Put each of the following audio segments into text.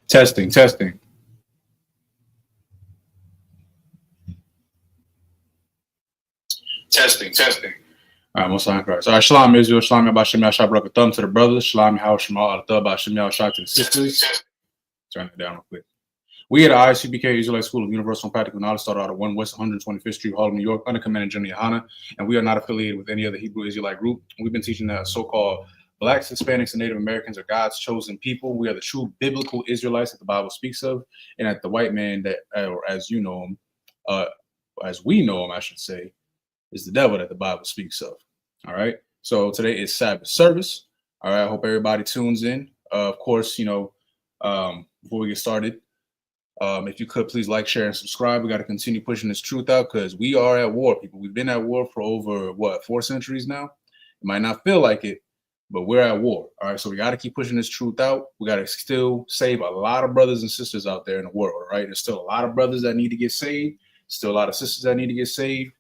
Testing, testing. Testing, testing. All right, most time Christ. All right, Shalom Israel, Shalom Yabashim Yashab Thumb to the brothers, Shalom Yahweh Shema Al Bashim Yahweh to the sisters. Turn it down real quick. We at the Isupk Israelite School of Universal and Practical Knowledge started out at 1 West 125th Street, Harlem, New York, under Commander General Yohana, and we are not affiliated with any other Hebrew Israelite group. We've been teaching that so-called Blacks, Hispanics, and Native Americans are God's chosen people. We are the true biblical Israelites that the Bible speaks of, and that the white man that, or as you know him, as we know him, I should say, is the devil that the Bible speaks of. All right. So today is Sabbath service. All right. I hope everybody tunes in. Of course, before we get started, if you could please like, share, and subscribe. We got to continue pushing this truth out because we are at war, people. We've been at war for over 4 centuries now. It might not feel like it, but we're at war. All right. So we got to keep pushing this truth out. We got to still save a lot of brothers and sisters out there in the world. All right. There's still a lot of brothers that need to get saved. Still a lot of sisters that need to get saved.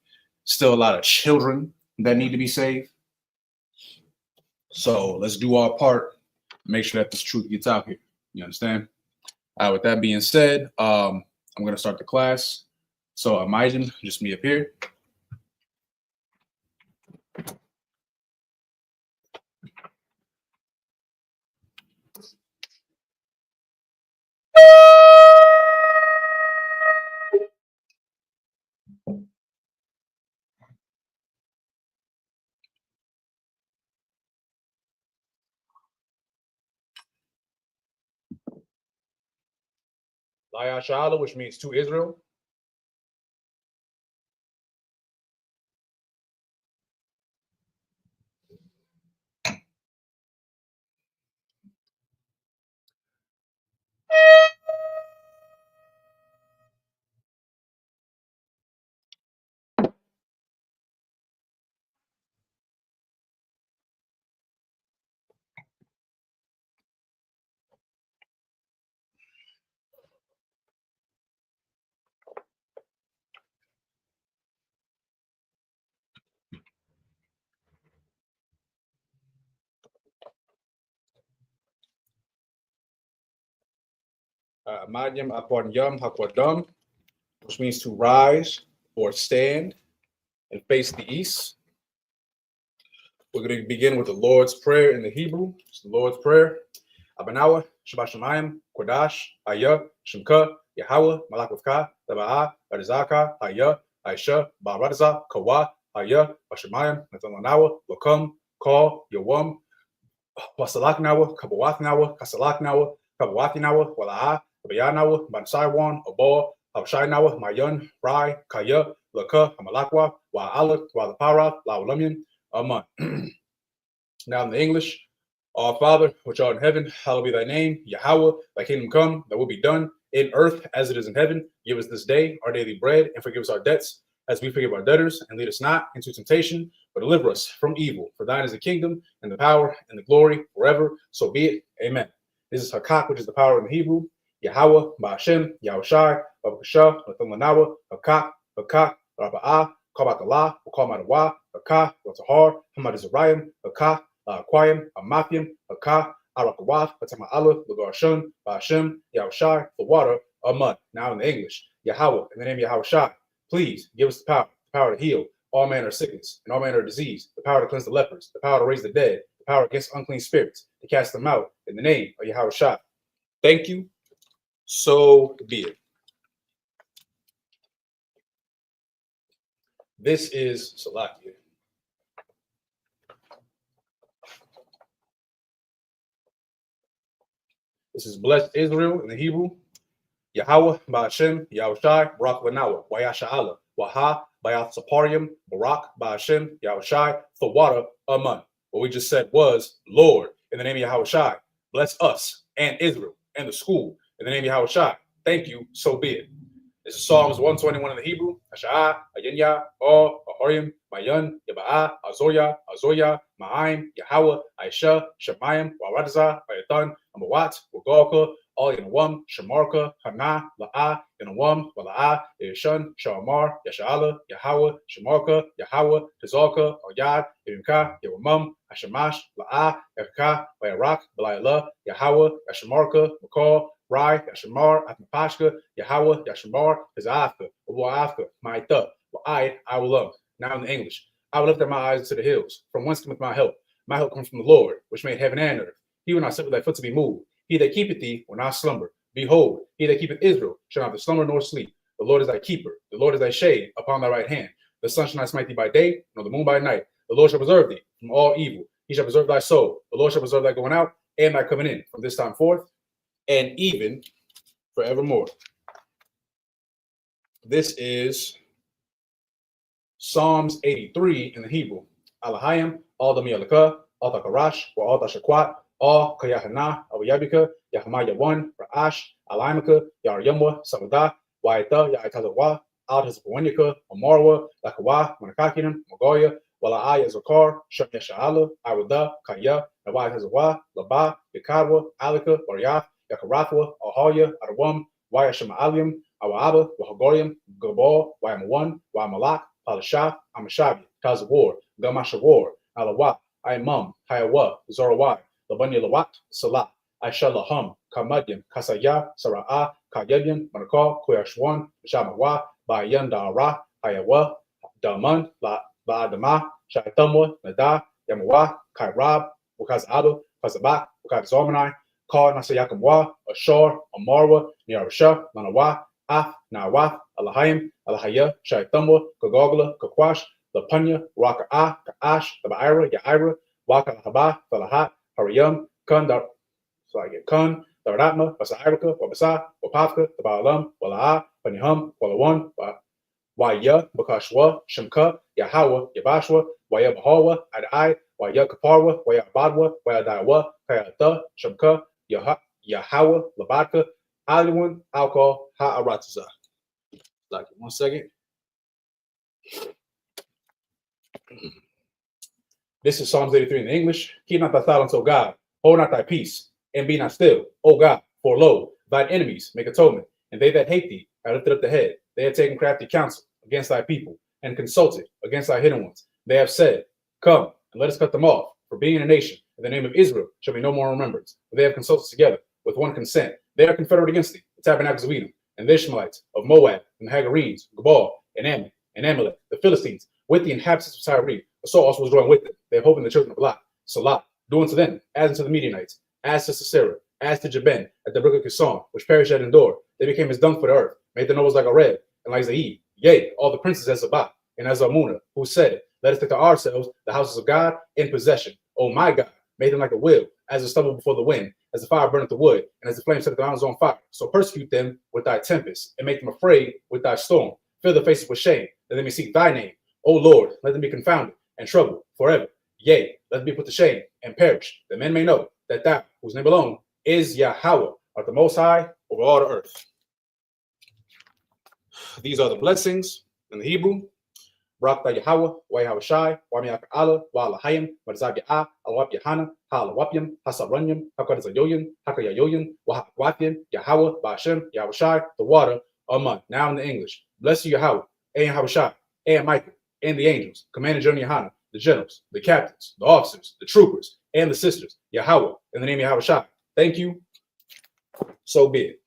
Still a lot of children that need to be saved. So let's do our part. Make sure that this truth gets out here. You understand? All right, with that being said, I'm going to start the class. So Maijin, just me up here. Layashala, which means to Israel. Madyam upon Yom Hakwadam, which means to rise or stand and face the east. We're going to begin with the Lord's Prayer in the Hebrew. It's the Lord's Prayer. Abanawa, Shabbat Shemayim, Kodash, Ayah, Shemka, Yahweh, Malakavka, Taba'a, Barizaka, Ayah, Aisha, Baradaza, Kawa, Ayah, Bashemayim, Nathalanawa, Wakam, Call, Yawam, Wasalaknawa, Kabawatnawa, Kasalaknawa, Kabawatinawa, Wala'a, Bayanawa, Bansaiwan, Abor, Abshainawa, Mayan, Rai, Kaya, Laka, Hamalakwa, Wa'ala, Walapara, Laulamian, Aman. Now in the English, Our Father, which art in heaven, hallowed be thy name. Yahweh, thy kingdom come, thy will be done in earth as it is in heaven. Give us this day our daily bread, and forgive us our debts as we forgive our debtors, and lead us not into temptation, but deliver us from evil. For thine is the kingdom, and the power, and the glory, forever. So be it. Amen. This is Hakak, which is the power in the Hebrew. Yahweh, Ba'ashem, Yahushai, Babakashah, Lathumanawa, Hakak, Hakak, Raba'ah, Kabakallah, Kamadawah, Hakak, Watahar, Hamad Zerayim, Hakak, Aquayim, Amathium, Hakak, Arakawah, Fatama'ala, Lagarshun, Ba'ashem, Yahushai, the water, mud. Now in the English, Yahweh, in the name of Yahushai, please give us the power to heal all manner of sickness and all manner of disease, the power to cleanse the lepers, the power to raise the dead, the power against unclean spirits, to cast them out in the name of Yahushua. Thank you. So be it. This is Salakia. This is blessed Israel in the Hebrew. Yahweh, Ba'ashem, Yahushai, Barak Lanawa, Wayasha'ala, Waha, Bayath Saparium, Barak, Ba'ashem, Yahushai, the water, Aman. What we just said was, Lord, in the name of Yahushai, bless us and Israel and the school in the name of Yahushai. Thank you, so be it. This is Psalms 121 in the Hebrew. Asha'ah, Ayanya, O, Ahorim, Mayan, Yaba'ah, Azoya, Azoya, Ma'aim, Yahweh, Aisha, Shemayim, Waradza, Bayatan, Amawat, Wagalka, all Yanawam, Shamarka, Hana, La'ah, Yanawam, Wala'ah, Yeshun, Shamar, Yasha'ala, Yahweh, Shamarka, Yahweh, Tizalka, Oyad, Yimka, Yawamam, Ashamash, La'ah, Yaka, Bayarak, Balayala, Yahweh, Ashamarka, Makal, Rai, Yashamar, Atmapashka, Yahweh, Yashamar, Hizafka, Waafka, Maita, I will love. Now in the English, I will lift up my eyes to the hills. From whence cometh my help? My help comes from the Lord, which made heaven and earth. He will not suffer thy foot to be moved. He that keepeth thee will not slumber. Behold, he that keepeth Israel shall neither slumber nor sleep. The Lord is thy keeper. The Lord is thy shade upon thy right hand. The sun shall not smite thee by day, nor the moon by night. The Lord shall preserve thee from all evil. He shall preserve thy soul. The Lord shall preserve thy going out and thy coming in from this time forth and even forevermore. This is Psalms 83 in the Hebrew. Alahayim, all the Mialaka, all the Karash, or all the Shakwat, all Kayahana, Awayabika, Yahamaya 1, Ra'ash, Alaimaka, Yaryamwa, Sabada, Waita, Yaitazawa, Al Hezbonika, Amarwa, Lakawa, Manakakinan, Magoya, Walaaya Zakar, Shamya Sha'ala, Awada, Kaya, Nawai Hazawa, Laba, Yakadwa, Alika, Baryath, Yakarathwa, Ahoya, Arawam, Waya Shema'alium, Awaaba, Wahagorium, Gabal, Wayam1, Wayamalak, Palashah, Amashabi, Tazawar, Gamashawar, Alawa, Imam, Hayawa, Zorawai, Labanya Lawat, Salah, Aishalaham, Kamadian, Kasaya, Sara'ah, Kayabian, Manakal, Kuyashwan, Shamawa, Bayan Dara, Hayawa, Daman, La'adama, Shaitamwa, Nada, Yamawa, Kairab, Wakaz Aba, Kazabak, Wakaz Zormanai, Kal Nasayakamwa, Ashar, Amarwa, Niarasha, Manawa, Af, Nawaf, Alahayim, Alahaya, Shaitamwa, Kagogla, Kakwash, Lapanya, Raka'a, Ka'ash, Tabaira, Yaira, Waka Haba, Falahat, Hariyam, Kundar, Kun, Daratma, Basairaka, Wabasa, Wapafka, Tabalam, Wala'a, Panihum, Walawan, Waya, Bakashwa, Shemka, Yahawa, Yabashwa, Waya Bahawa, Adai, Waya Kaparwa, Waya Badwa, Waya Daiwa, Kayata, Shemka, Yahawa, Labadka, Aliwan, Alcohol, Ha'arataza. Like 1 second. This is Psalms 83 in English. Keep not thy silence, O God. Hold not thy peace, and be not still, O God. For lo, thine enemies make atonement, and they that hate thee have lifted up the head. They have taken crafty counsel against thy people, and consulted against thy hidden ones. They have said, Come, and let us cut them off. For being a nation, in the name of Israel shall be no more remembrance. For they have consulted together with one consent. They are confederate against thee, the tabernacles of Edom, and the Ishmaelites of Moab, and the Hagarenes, Gabal, and Ammon, and Amalek, the Philistines, with the inhabitants of Tyre. Saul also was joined with them. They have hope in the children of Lot. Salah, do unto them, as unto the Midianites, as to Sisera, as to Jabin, at the brook of Kison, which perished at Endor. They became as dung for the earth, made the nobles like a red, and like Zaid. Yea, all the princes as Zabah, and as Almuna, who said, Let us take to ourselves the houses of God in possession. O my God, made them like a wheel, as a stubble before the wind, as the fire burneth the wood, and as the flame set the mountains on fire. So persecute them with thy tempest, and make them afraid with thy storm. Fill their faces with shame, that they may seek thy name. O Lord, let them be confounded and troubled forever. Yea, let them be put to shame and perish, that men may know that thou, whose name alone is Yahweh, art the most high over all the earth. These are the blessings in the Hebrew. Barak Yahweh, wa Yahweh Shai, wa Mi'ak Allah, wa Alahayim, wa Zab Ya'ah, Alawap Yahana, Ha Alawapyam, Hasaranyam, Hakadazayoyan, Hakayayoyan, wa Hakwatyan, Yahweh, Ba'ashem, Yahweh Shai, the water, Aman. Now in the English. Bless you, Yahweh, and Yahweh Shai, and Michael, and the angels, Commander General Yohana, the generals, the captains, the officers, the troopers, and the sisters, Yahweh, in the name of Yahweh Shai. Thank you. So be it.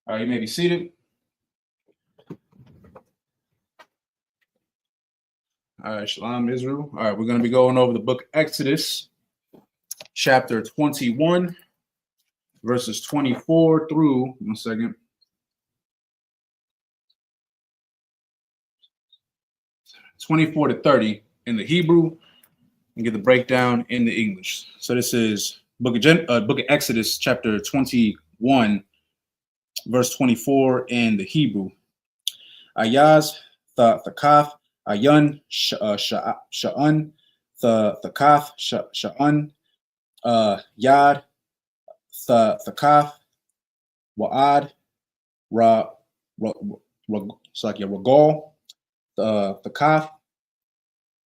All right, you may be seated. All right, Shalom, Israel. All right, we're going to be going over the book Exodus, chapter 21, verses 24 through, 1 second, 24 to 30 in the Hebrew, and get the breakdown in the English. So this is book of Exodus, chapter 21, verse 24 in the Hebrew. Ayaz, Thakaf, Ayun, Sha'un, Thakaf, Sha'un, Yad, Thakaf, Wa'ad, Ragal, Thakaf,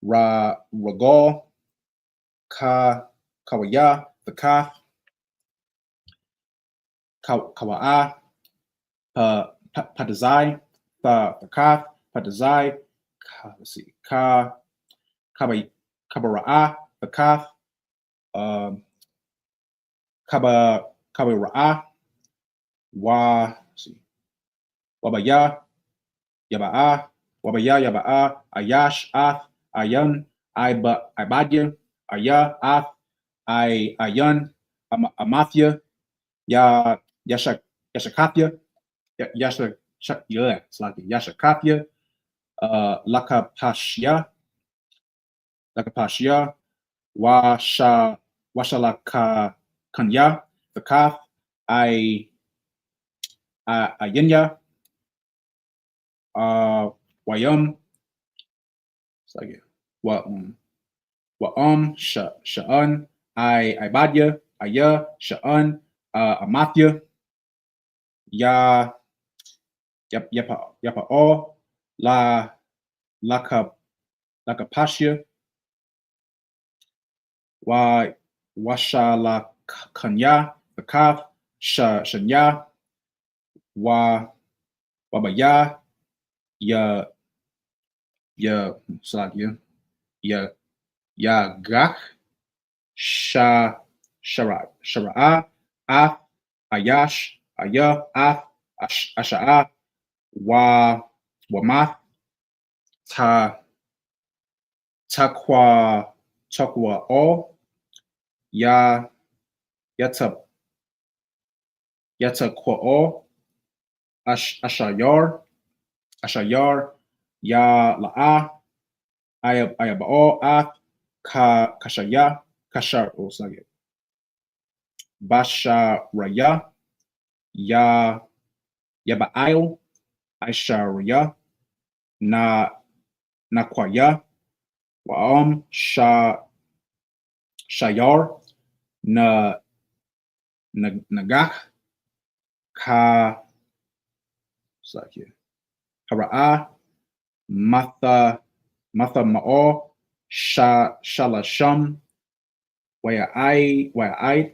Ragal, Kawaya, Thakaf, kawa'a, padazai, thakaf, padazai, let's see, kabara'a, thakaf, kabara'a, let's see, wabaya, yaba'a, yaba'a, ayash, ayan, ibadya, aya, ayan, amathya, yashakapya, yashakapya, lakapashya, washalakanya, the kaf, ayenya, wayum, sha'an, ibadya, aya, sha'an, amathya, yapa'o, lakapashya, washalakanya, the kaf, shanya, wabaya, gach, shara'a, ayash, aya, asha'a, wamath, takwa o, yatakwa o, ashayar, la'a, ayabao, kashaya, basharaya, yaba'il, aisharaya, nakwaya, shayar, nagach, hara'a, matha ma'o, shalasham, waya'ai,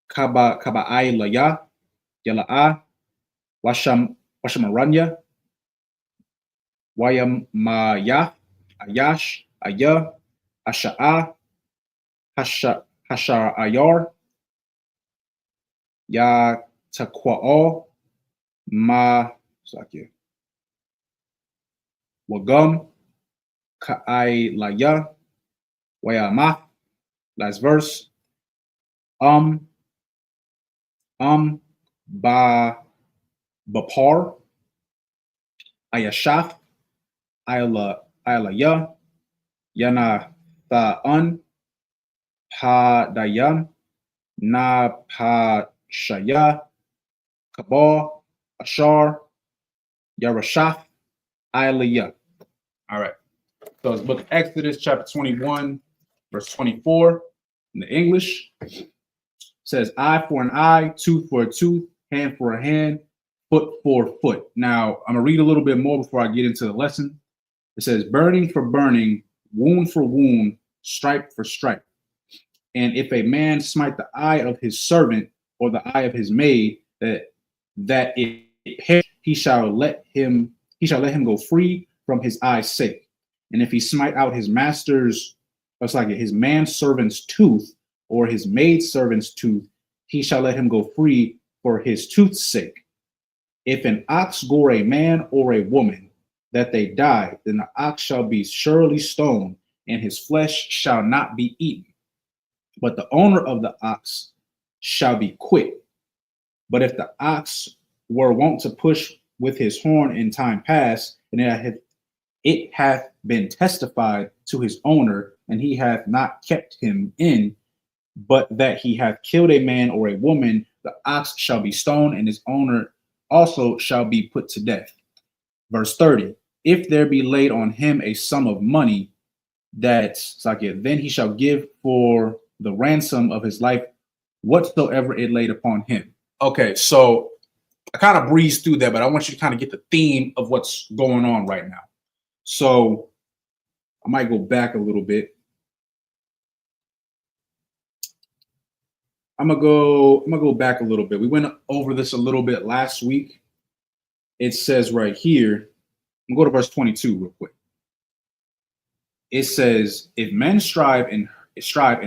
kaba'ai laya, yala'a, washamaranya, wayamaya, ayash, aya, asha'a, hasha'ayar, yatakwa'o, wagum, ka'ai laya, wayamath, last verse, bapar, ayashaf, ayalaya, yana tha'an, padayam, na pashaya, kabal, ashar, yarashaf, ayalaya. All right. So it's book of Exodus, chapter 21, verse 24 in the English. It says, eye for an eye, tooth for a tooth, hand for a hand, foot for a foot. Now, I'm going to read a little bit more before I get into the lesson. It says, burning for burning, wound for wound, stripe for stripe. And if a man smite the eye of his servant or the eye of his maid, that it perish, he shall let him go free from his eye's sake. And if he smite out his master's, his manservant's tooth or his maidservant's tooth, he shall let him go free for his tooth's sake. If an ox gore a man or a woman, that they die, then the ox shall be surely stoned, and his flesh shall not be eaten. But the owner of the ox shall be quit. But if the ox were wont to push with his horn in time past, and it hath been testified to his owner, and he hath not kept him in, but that he hath killed a man or a woman, the ox shall be stoned, and his owner also shall be put to death. Verse 30, if there be laid on him a sum of money, then he shall give for the ransom of his life whatsoever it laid upon him. Okay, so I kind of breezed through that, but I want you to kind of get the theme of what's going on right now. So I might go back a little bit. I'm gonna go back a little bit. We went over this a little bit last week. It says right here, I'm gonna go to verse 22 real quick. It says, if men strive and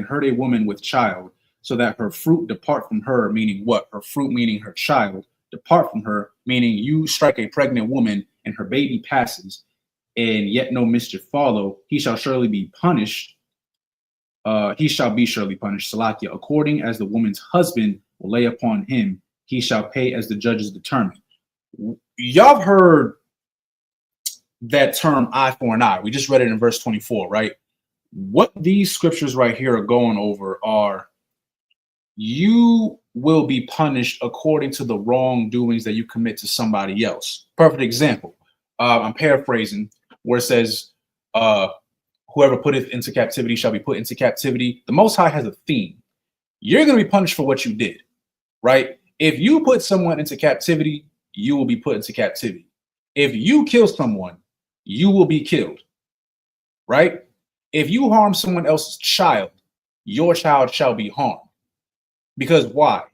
hurt a woman with child, so that her fruit depart from her, meaning what? Her fruit meaning her child, depart from her, meaning you strike a pregnant woman and her baby passes, and yet no mischief follow, he shall surely be punished. He shall be surely punished, Salakia, according as the woman's husband will lay upon him, he shall pay as the judges determine. Y'all have heard that term eye for an eye. We just read it in verse 24, right? What these scriptures right here are going over are, you will be punished according to the wrongdoings that you commit to somebody else. Perfect example. I'm paraphrasing where it says, whoever putteth into captivity shall be put into captivity. The Most High has a theme. You're going to be punished for what you did, right? If you put someone into captivity, you will be put into captivity. If you kill someone, you will be killed, right? If you harm someone else's child, your child shall be harmed. Because why?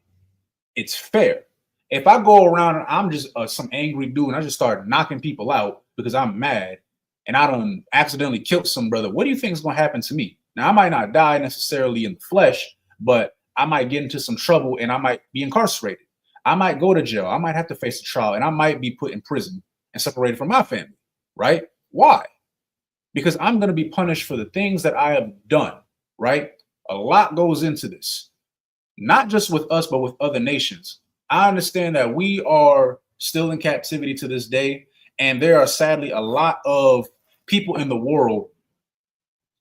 It's fair. If I go around and I'm just some angry dude and I just start knocking people out because I'm mad, and I don't accidentally kill some brother, what do you think is going to happen to me? Now, I might not die necessarily in the flesh, but I might get into some trouble and I might be incarcerated. I might go to jail. I might have to face a trial and I might be put in prison and separated from my family, right? Why? Because I'm going to be punished for the things that I have done, right? A lot goes into this, not just with us, but with other nations. I understand that we are still in captivity to this day. And there are sadly a lot of people in the world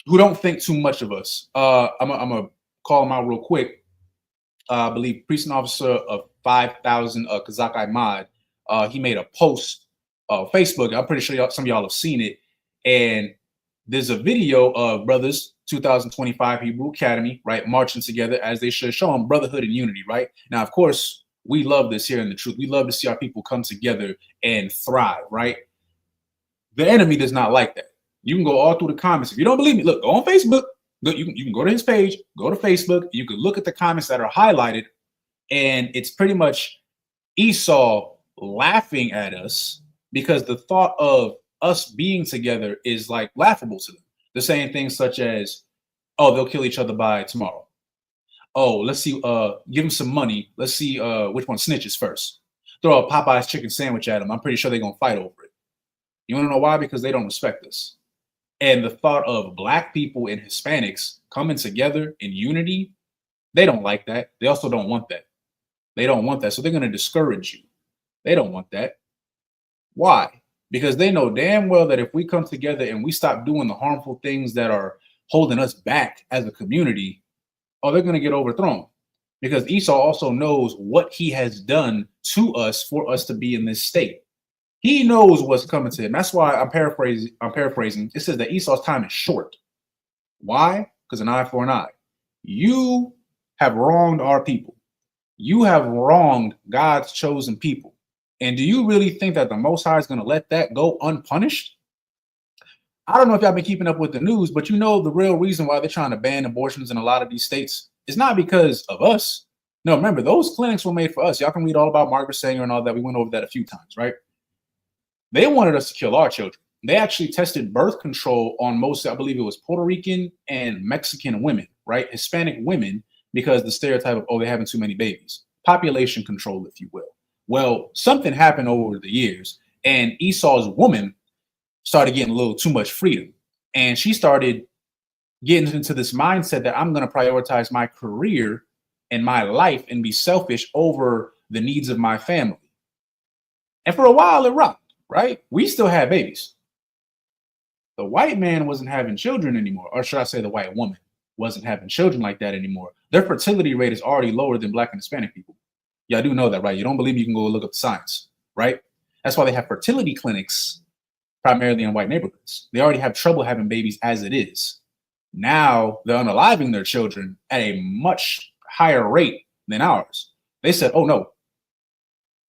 who don't think too much of us. I'm gonna call them out real quick. I believe Priest Officer of 5,000, Kazak Ahmad, he made a post on Facebook. I'm pretty sure some of y'all have seen it. And there's a video of brothers, 2025 Hebrew Academy, right, marching together as they should, showing brotherhood and unity, right? Now, of course, we love this here in the truth. We love to see our people come together and thrive, right? The enemy does not like that. You can go all through the comments. If you don't believe me, look, go on Facebook. Look, you can go to his page, go to Facebook. You can look at the comments that are highlighted, and it's pretty much Esau laughing at us because the thought of us being together is like laughable to them. They're saying things such as, oh, they'll kill each other by tomorrow. Oh, let's see, give them some money. Let's see which one snitches first. Throw a Popeye's chicken sandwich at them. I'm pretty sure they're going to fight over it. You want to know why? Because they don't respect us. And the thought of Black people and Hispanics coming together in unity, they don't like that. They also don't want that. They don't want that. So they're going to discourage you. They don't want that. Why? Because they know damn well that if we come together and we stop doing the harmful things that are holding us back as a community, oh, they're going to get overthrown. Because Esau also knows what he has done to us for us to be in this state. He knows what's coming to him. That's why I'm paraphrasing. It says that Esau's time is short. Why? Because an eye for an eye. You have wronged our people. You have wronged God's chosen people. And do you really think that the Most High is going to let that go unpunished? I don't know if y'all been keeping up with the news, but you know the real reason why they're trying to ban abortions in a lot of these states is not because of us. No, remember, those clinics were made for us. Y'all can read all about Margaret Sanger and all that. We went over that a few times, right? They wanted us to kill our children. They actually tested birth control on most, I believe it was Puerto Rican and Mexican women, right? Hispanic women, because the stereotype of, oh, they're having too many babies. Population control, if you will. Well, something happened over the years, and Esau's woman started getting a little too much freedom. And she started getting into this mindset that I'm going to prioritize my career and my life and be selfish over the needs of my family. And for a while, it rocked. Right? We still had babies. The white man wasn't having children anymore. Or should I say the white woman wasn't having children like that anymore. Their fertility rate is already lower than Black and Hispanic people. Y'all do know that, right? You don't believe me, you can go look up the science, right? That's why they have fertility clinics primarily in white neighborhoods. They already have trouble having babies as it is. Now they're unaliving their children at a much higher rate than ours. They said, oh no,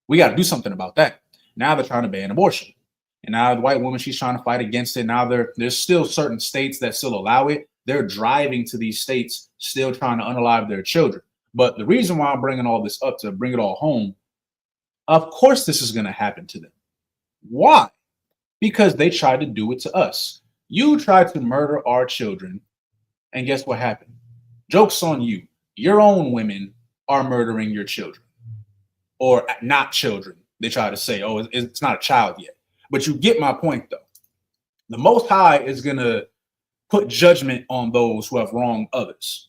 we got to do something about that. Now they're trying to ban abortion. And now the white woman, she's trying to fight against it. Now there's still certain states that still allow it. They're driving to these states, still trying to unalive their children. But the reason why I'm bringing all this up, to bring it all home, of course this is going to happen to them. Why? Because they tried to do it to us. You tried to murder our children, and guess what happened? Joke's on you. Your own women are murdering your children, or not children. They try to say, oh, it's not a child yet. But you get my point, though. The Most High is going to put judgment on those who have wronged others.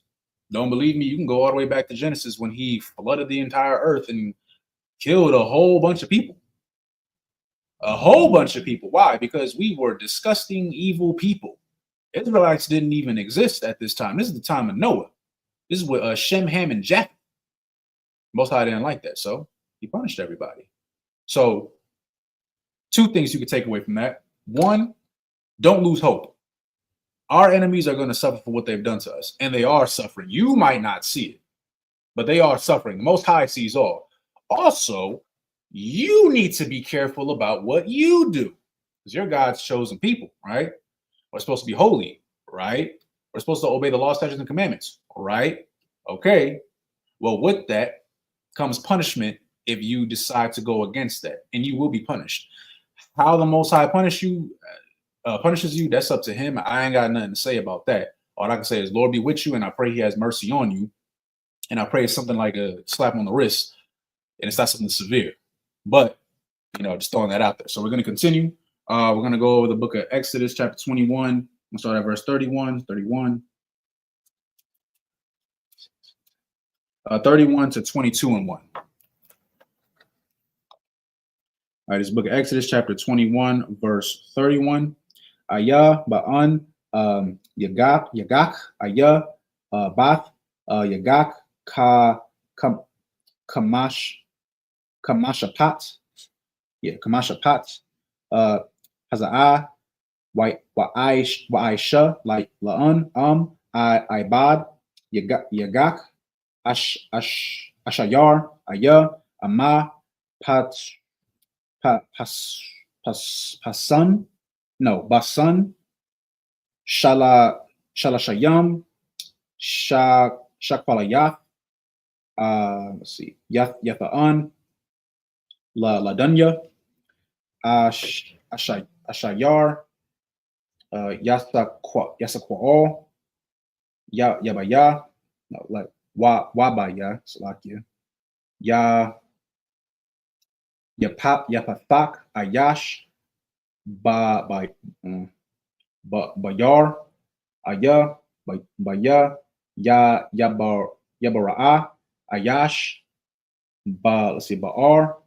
Don't believe me? You can go all the way back to Genesis when he flooded the entire earth and killed a whole bunch of people. A whole bunch of people. Why? Because we were disgusting, evil people. Israelites didn't even exist at this time. This is the time of Noah. This is with Shem, Ham, and Japheth. Most High didn't like that, so he punished everybody. So, two things you could take away from that. One, don't lose hope. Our enemies are going to suffer for what they've done to us, and they are suffering. You might not see it, but they are suffering. The Most High sees all. Also, you need to be careful about what you do, because you're God's chosen people, right? We're supposed to be holy, right? We're supposed to obey the law, statutes, and commandments, right? Okay. Well, with that comes punishment if you decide to go against that, and you will be punished. How the Most High punishes you, that's up to him. I ain't got nothing to say about that. All I can say is, Lord be with you, and I pray he has mercy on you. And I pray it's something like a slap on the wrist, and it's not something severe. But, just throwing that out there. So we're going to continue. We're going to go over the book of Exodus, chapter 21. We'll start at verse 31 to 22 and 1. All right, this book of Exodus, chapter 21, verse 31. Ayah ba'an yagak ayah bath yagak kamashapat. Yeah, kamashapat. Haza'ah wa'aisha like la'an ibad yagak ashayar ayah ama basan shalashayam shakwalayah. Let's see, yatha'an ladunya ashayar yasakwa'al yabaya, no, like wabaya, salakia, yapathak ayash bayar ayah baya yabara'ah ayash let's see, ba'ar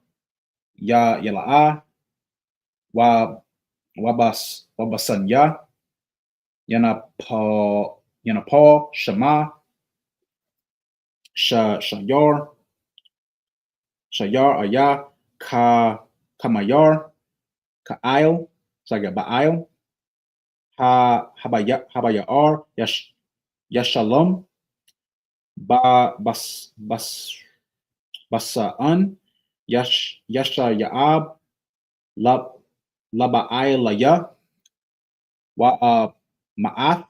yala'ah wabasanya yanapal shama shayar ayah kamayar ka'ail, so I got ba'ail habayar yashalom basa'an yashayab laba'ailaya wa ma'ath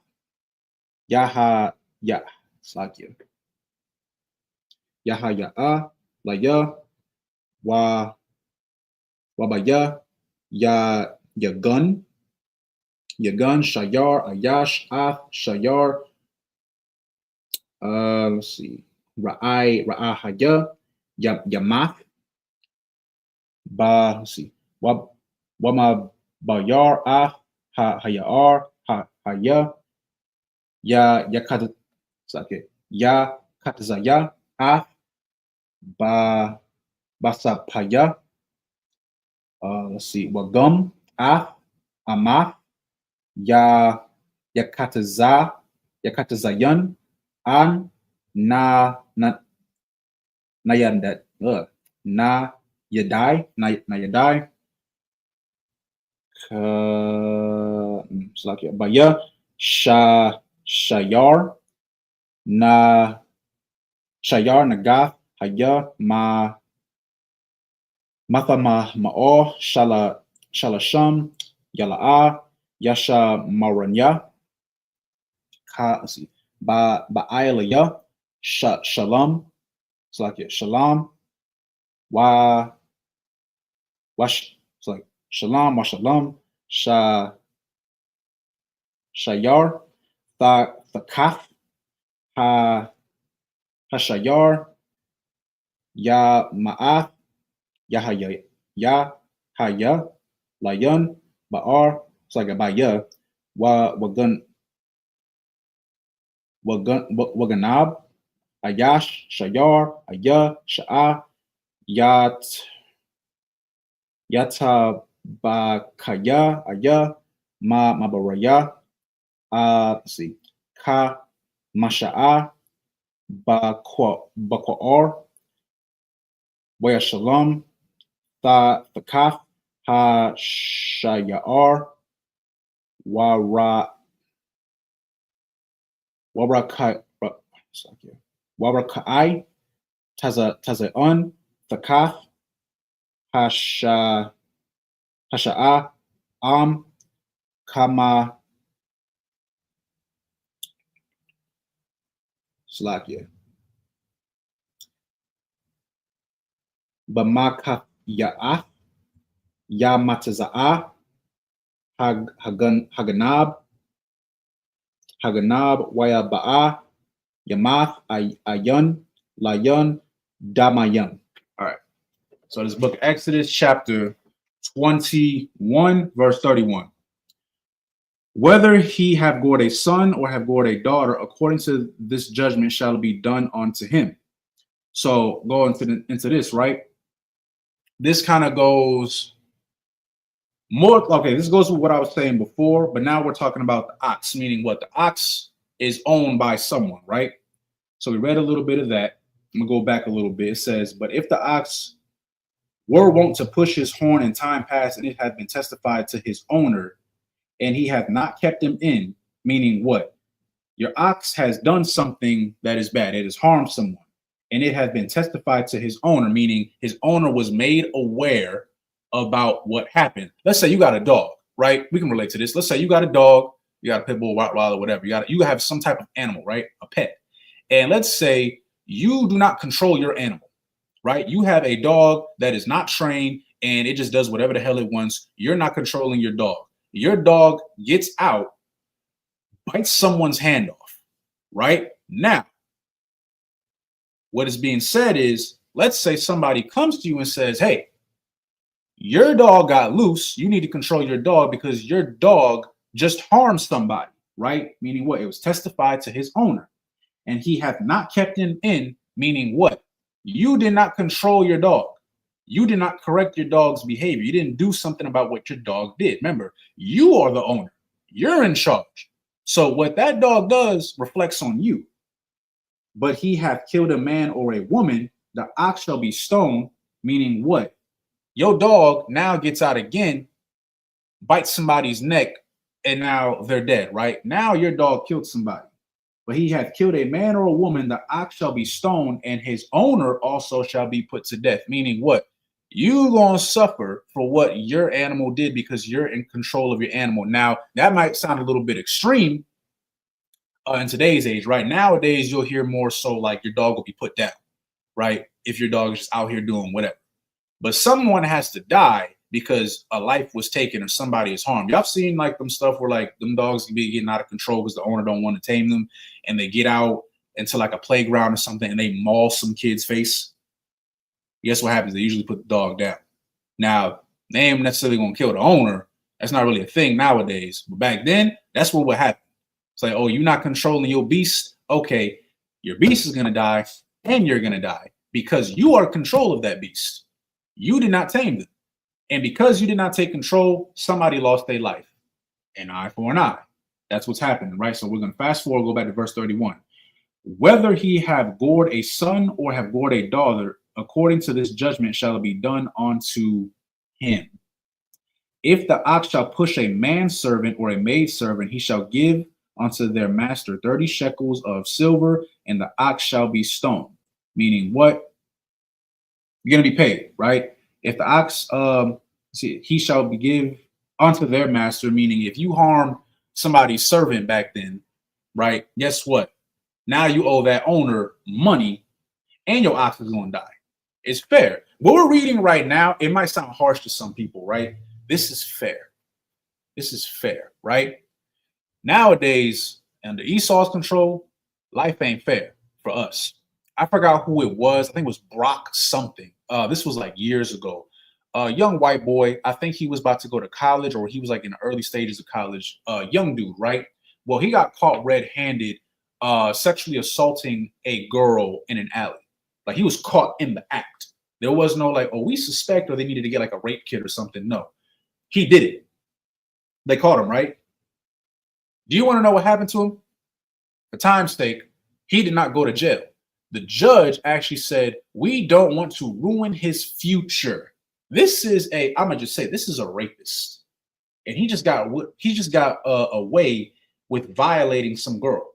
yahaya laya wabaya yagun shayar ayash shayar let's see, ra'ahaya yamath let's see, wama bayar hayar haya yakatazaya basapaya let's see, wagum amath yakatazayan an nayandat na yadai baya shayar nagath haya ma'o shalasham yala'a yasha maranya let's see, ba'ailaya shalom It's like it. Shalom. Wa wash. It's like shalom. Wa shalom. Shayar. Thakaf. Ha Hashayar. Ya ma'af. Yahaya. Yahaya. Layan. Ba'ar. It's like a baya. Waganab. Ayash. Shayar. Aya. Sha'a. Yata bakaya aya mabaraya let's see ka masha'a bakwa'ar waya shalom thakaf ha shayar wara waraka'ai taza'un thakaf Hasha'a kama Slakia Bamaka Ya'af Yamataza'a Haganab Waya Ba'a Yamath Ayun Layun Damayun. All right. So this book, Exodus chapter 21, verse 31. Whether he have gored a son or have gored a daughter, according to this judgment shall be done unto him. So go into this, right? This kind of goes more, okay, this goes with what I was saying before, but now we're talking about the ox, meaning what? The ox is owned by someone, right? So we read a little bit of that. I'm going to go back a little bit. It says, but if the ox were wont to push his horn in time past, and it had been testified to his owner, and he hath not kept him in, meaning what? Your ox has done something that is bad. It has harmed someone, and it has been testified to his owner, meaning his owner was made aware about what happened. Let's say you got a dog, right? We can relate to this. Let's say you got a dog, you got a pit bull, Rottweiler, whatever. You have some type of animal, right? A pet. And let's say you do not control your animal. Right? You have a dog that is not trained and it just does whatever the hell it wants. You're not controlling your dog. Your dog gets out, bites someone's hand off. Right? Now, what is being said is, let's say somebody comes to you and says, hey, your dog got loose. You need to control your dog because your dog just harmed somebody. Right? Meaning what? It was testified to his owner. And he hath not kept him in, meaning what? You did not control your dog. You did not correct your dog's behavior. You didn't do something about what your dog did. Remember, you are the owner. You're in charge. So what that dog does reflects on you. But he hath killed a man or a woman, the ox shall be stoned, meaning what? Your dog now gets out again, bites somebody's neck, and now they're dead, right? Now your dog killed somebody. But he hath killed a man or a woman, the ox shall be stoned, and his owner also shall be put to death. Meaning what? You gonna suffer for what your animal did because you're in control of your animal. Now, that might sound a little bit extreme in today's age, right? Nowadays, you'll hear more so like your dog will be put down, right? If your dog is just out here doing whatever. But someone has to die because a life was taken or somebody is harmed. Y'all seen like them stuff where like them dogs be getting out of control because the owner don't want to tame them, and they get out into like a playground or something and they maul some kid's face. Guess what happens? They usually put the dog down. Now, they ain't necessarily gonna kill the owner. That's not really a thing nowadays. But back then, that's what would happen. It's like, oh, you're not controlling your beast. Okay, your beast is gonna die and you're gonna die because you are in control of that beast. You did not tame them. And because you did not take control, somebody lost their life. An eye for an eye. That's what's happening, right? So we're going to fast forward, go back to verse 31. Whether he have gored a son or have gored a daughter, according to this judgment shall it be done unto him. If the ox shall push a manservant or a maidservant, he shall give unto their master 30 shekels of silver, and the ox shall be stoned. Meaning what? You're going to be paid, right? If the ox, he shall be give unto their master, meaning if you harm somebody's servant back then, right? Guess what? Now you owe that owner money, and your ox is going to die. It's fair. What we're reading right now, it might sound harsh to some people, right? This is fair. This is fair, right? Nowadays, under Esau's control, life ain't fair for us. I forgot who it was. I think it was Brock something. This was like years ago. Young white boy. I think he was about to go to college, or he was like in the early stages of college. Young dude, right? Well, he got caught red-handed sexually assaulting a girl in an alley. Like, he was caught in the act. There was no like, oh, we suspect, or they needed to get like a rape kit or something. No, he did it. They caught him, right? Do you want to know what happened to him? For time's sake, he did not go to jail. The judge actually said, we don't want to ruin his future. This is I'm gonna just say, this is a rapist, and he just got away with violating some girl.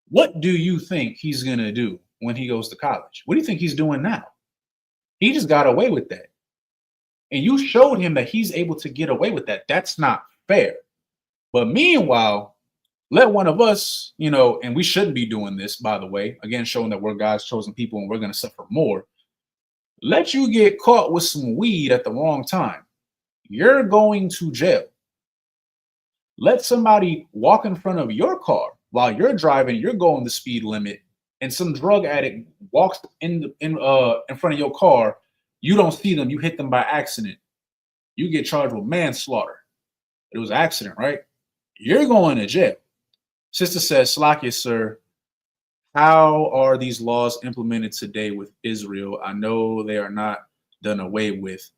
What do you think he's gonna do when he goes to college? What do you think he's doing now? He just got away with that, and you showed him that he's able to get away with that. That's not fair. But meanwhile, let one of us, and we shouldn't be doing this, by the way, again, showing that we're God's chosen people and we're going to suffer more. Let you get caught with some weed at the wrong time. You're going to jail. Let somebody walk in front of your car while you're driving, you're going the speed limit, and some drug addict walks in front of your car. You don't see them. You hit them by accident. You get charged with manslaughter. It was an accident, right? You're going to jail. Sister says, Slakia, sir, how are these laws implemented today with Israel? I know they are not done away with,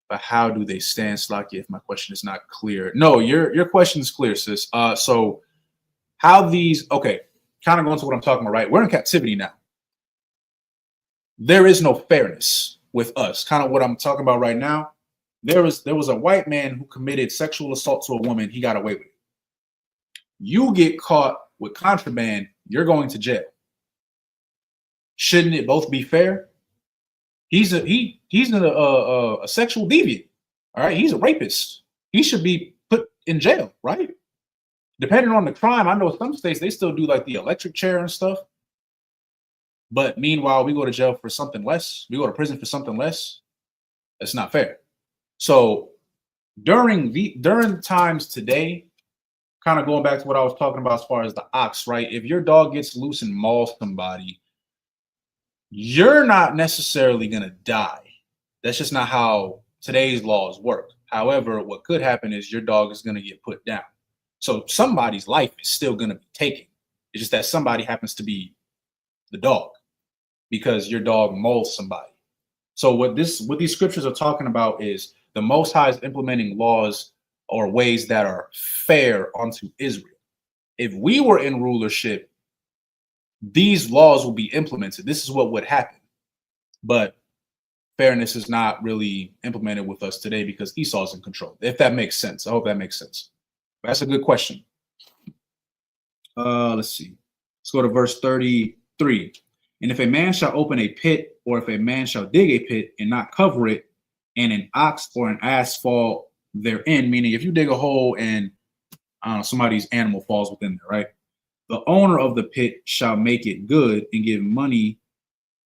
but how do they stand, Slakia, if my question is not clear? No, your question is clear, sis. So how these, okay, kind of going to what I'm talking about, right? We're in captivity now. There is no fairness with us. Kind of what I'm talking about right now. There was a white man who committed sexual assault to a woman. He got away with it. You get caught with contraband, you're going to jail. Shouldn't it both be fair? He's a sexual deviant. All right, he's a rapist. He should be put in jail, right? Depending on the crime, I know some states they still do like the electric chair and stuff. But meanwhile, we go to jail for something less. We go to prison for something less. That's not fair. So during times today, kind of going back to what I was talking about as far as the ox, right? If your dog gets loose and mauls somebody, you're not necessarily going to die. That's just not how today's laws work. However, what could happen is your dog is going to get put down. So somebody's life is still going to be taken. It's just that somebody happens to be the dog because your dog mauls somebody. So what these scriptures are talking about is the Most High is implementing laws or ways that are fair unto Israel. If we were in rulership, these laws will be implemented. This is what would happen. But fairness is not really implemented with us today because Esau's in control. If that makes sense. I hope that makes sense. That's a good question. Let's see. Let's go to verse 33. And if a man shall open a pit, or if a man shall dig a pit and not cover it, and an ox or an ass fall therein, meaning if you dig a hole and somebody's animal falls within there, right? The owner of the pit shall make it good and give money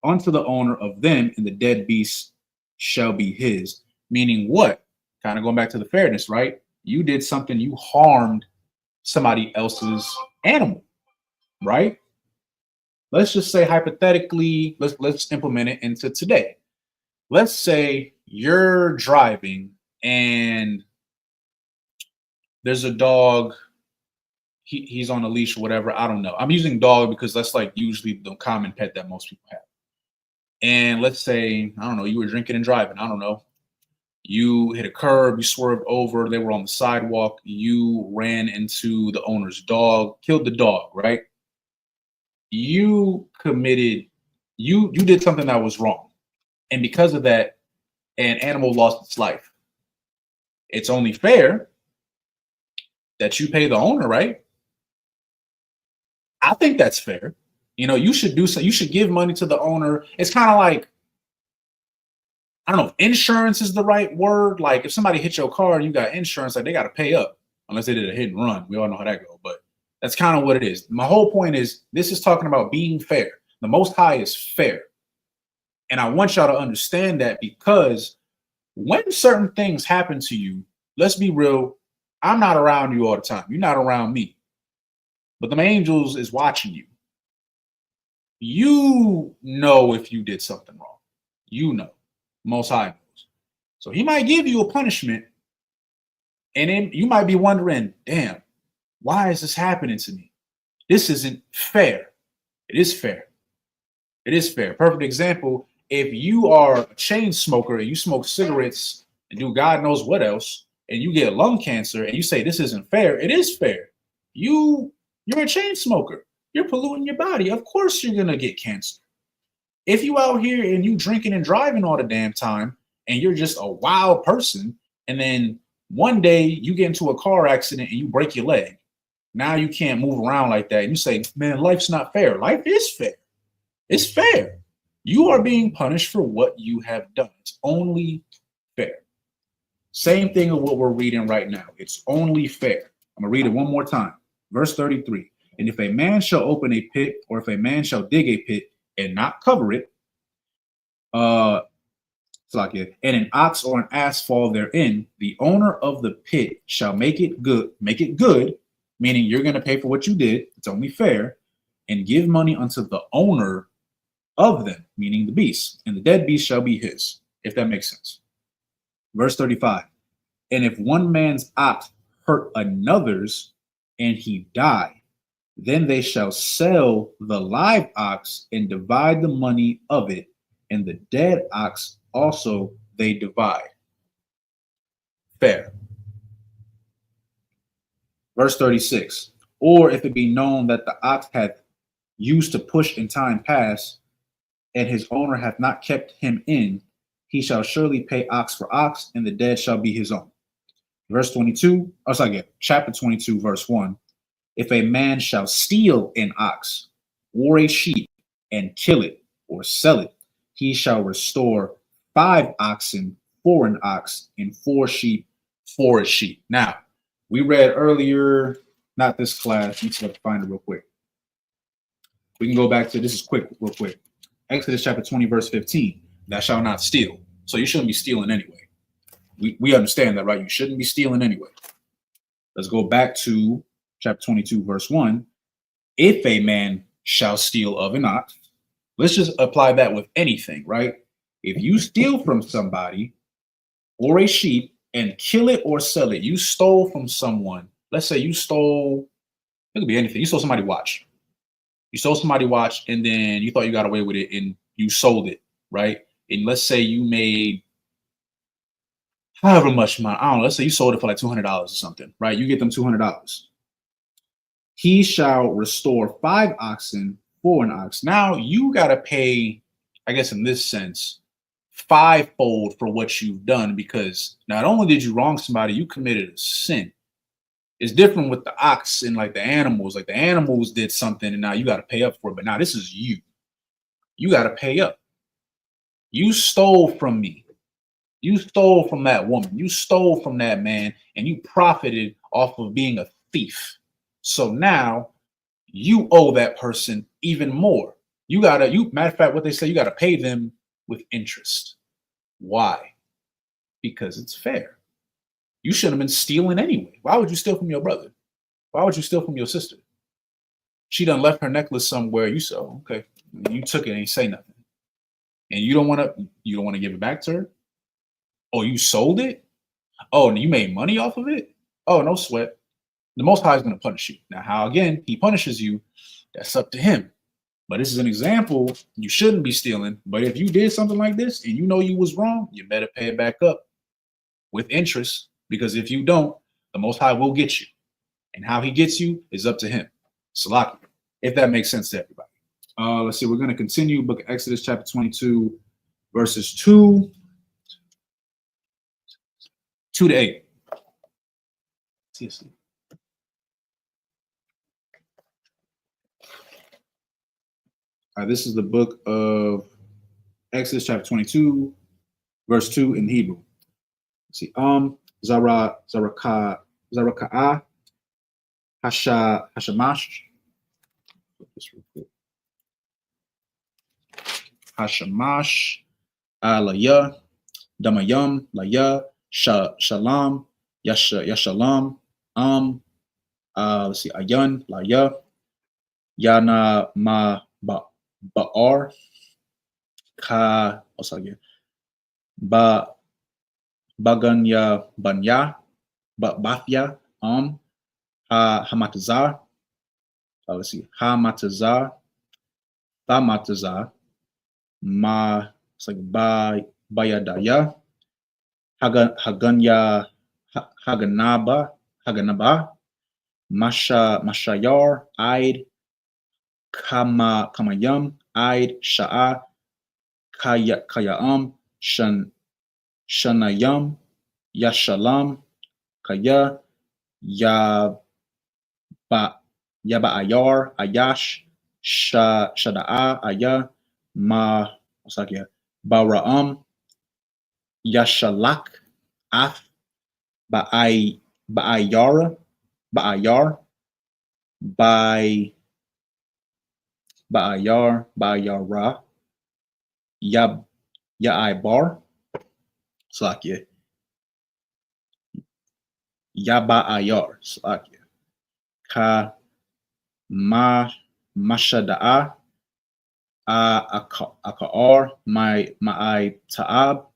unto the owner of them, and the dead beast shall be his. Meaning what? Kind of going back to the fairness, right? You did something, you harmed somebody else's animal, right? Let's just say hypothetically, let's implement it into today. Let's say you're driving and there's a dog, he's on a leash or whatever. I don't know. I'm using dog because that's like usually the common pet that most people have. And let's say, I don't know, you were drinking and driving. I don't know. You hit a curb, you swerved over, they were on the sidewalk, you ran into the owner's dog, killed the dog, right? You did something that was wrong. And because of that, an animal lost its life. It's only fair that you pay the owner, right? I think that's fair. You should do so. You should give money to the owner. It's kind of like, I don't know if insurance is the right word. Like if somebody hit your car and you got insurance, like they got to pay up unless they did a hit and run. We all know how that goes, but that's kind of what it is. My whole point is this is talking about being fair. The Most High is fair. And I want y'all to understand that, because when certain things happen to you, let's be real, I'm not around you all the time. You're not around me. But the angels is watching you. You know if you did something wrong. You know. Most High knows. So he might give you a punishment, and then you might be wondering, damn, why is this happening to me? This isn't fair. It is fair. It is fair. Perfect example, if you are a chain smoker and you smoke cigarettes and do God knows what else, and you get lung cancer and you say this isn't fair, it is fair. You're a chain smoker. You're polluting your body. Of course you're gonna get cancer. If you out here and you drinking and driving all the damn time and you're just a wild person, and then one day you get into a car accident and you break your leg, now you can't move around like that. And you say, man, life's not fair. Life is fair. It's fair. You are being punished for what you have done. It's only fair. Same thing of what we're reading right now. It's only fair. I'm going to read it one more time. Verse 33. And if a man shall open a pit, or if a man shall dig a pit and not cover it, and an ox or an ass fall therein, the owner of the pit shall make it good, meaning you're going to pay for what you did. It's only fair, and give money unto the owner of them, meaning the beast, and the dead beast shall be his, if that makes sense. Verse 35. And if one man's ox hurt another's and he die, then they shall sell the live ox and divide the money of it, and the dead ox also they divide. Fair. Verse 36. Or if it be known that the ox hath used to push in time past, and his owner hath not kept him in, he shall surely pay ox for ox, and the dead shall be his own. Verse 22, chapter 22, verse 1. If a man shall steal an ox or a sheep and kill it or sell it, he shall restore 5 oxen for an ox and 4 sheep for a sheep. Now, we read earlier, not this class, let's find it real quick. We can go back to, this is real quick. Exodus chapter 20, verse 15, thou shalt not steal. So you shouldn't be stealing anyway. We understand that, right? You shouldn't be stealing anyway. Let's go back to chapter 22, verse 1. If a man shall steal of an ox, let's just apply that with anything, right? If you steal from somebody or a sheep and kill it or sell it, you stole from someone. Let's say you stole, it could be anything. You stole somebody's watch. You stole somebody's watch, and then you thought you got away with it and you sold it, right? And let's say you made however much money, I don't know, let's say you sold it for like $200 or something, right? You get them $200. He shall restore 5 oxen for an ox. Now you got to pay, I guess in this sense, 5-fold for what you've done, because not only did you wrong somebody, you committed a sin. It's different with the ox and like the animals. Like the animals did something and now you got to pay up for it. But now this is you. You got to pay up. You stole from me. You stole from that woman. You stole from that man, and you profited off of being a thief. So now you owe that person even more. Matter of fact, what they say, you got to pay them with interest. Why? Because it's fair. You shouldn't have been stealing anyway. Why would you steal from your brother? Why would you steal from your sister? She done left her necklace somewhere. You said, oh, okay, you took it and you say nothing, and you don't want to give it back to her. Oh, you sold it? Oh, and you made money off of it? Oh, no sweat. The Most High is going to punish you. Now, how again he punishes you, that's up to him. But this is an example. You shouldn't be stealing. But if you did something like this and you know you was wrong, you better pay it back up with interest. Because if you don't, the Most High will get you. And how he gets you is up to him. Salaki, if that makes sense to everybody. Let's see. We're going to continue. Book of Exodus chapter 22, verses 2 to 8. Seriously. This is the book of Exodus chapter 22, verse 2 in Hebrew. Let's see. Zaraka'ah, Hashamash. Hashamash, Alaya, Damayam, Laya, Shalom, Yashalam, let's see, Ayan, Laya, Yana Ma Ba'ar, Ka, what's that again? Baganya Banya, Bathya, Hamatazar, let's see, Hamatazar, Thamatazar, it's like Bayadaya, Haganya, Haganaba, Mashayar, Aid, Kamayam, Aid, Sha'a, Kayam, Shanayam, Yashalam, Kaya, Yaba'ayar, Ayash, Shada'a, Aya, what's that here? Bara'am, Yashalak, Af, Ba'ayar, Ba'ayara, Ya'aibar, Slakia, Yaba'ayar, Slakia, Ka Mashada'a, Aka'ar, Ma'ai Ta'ab,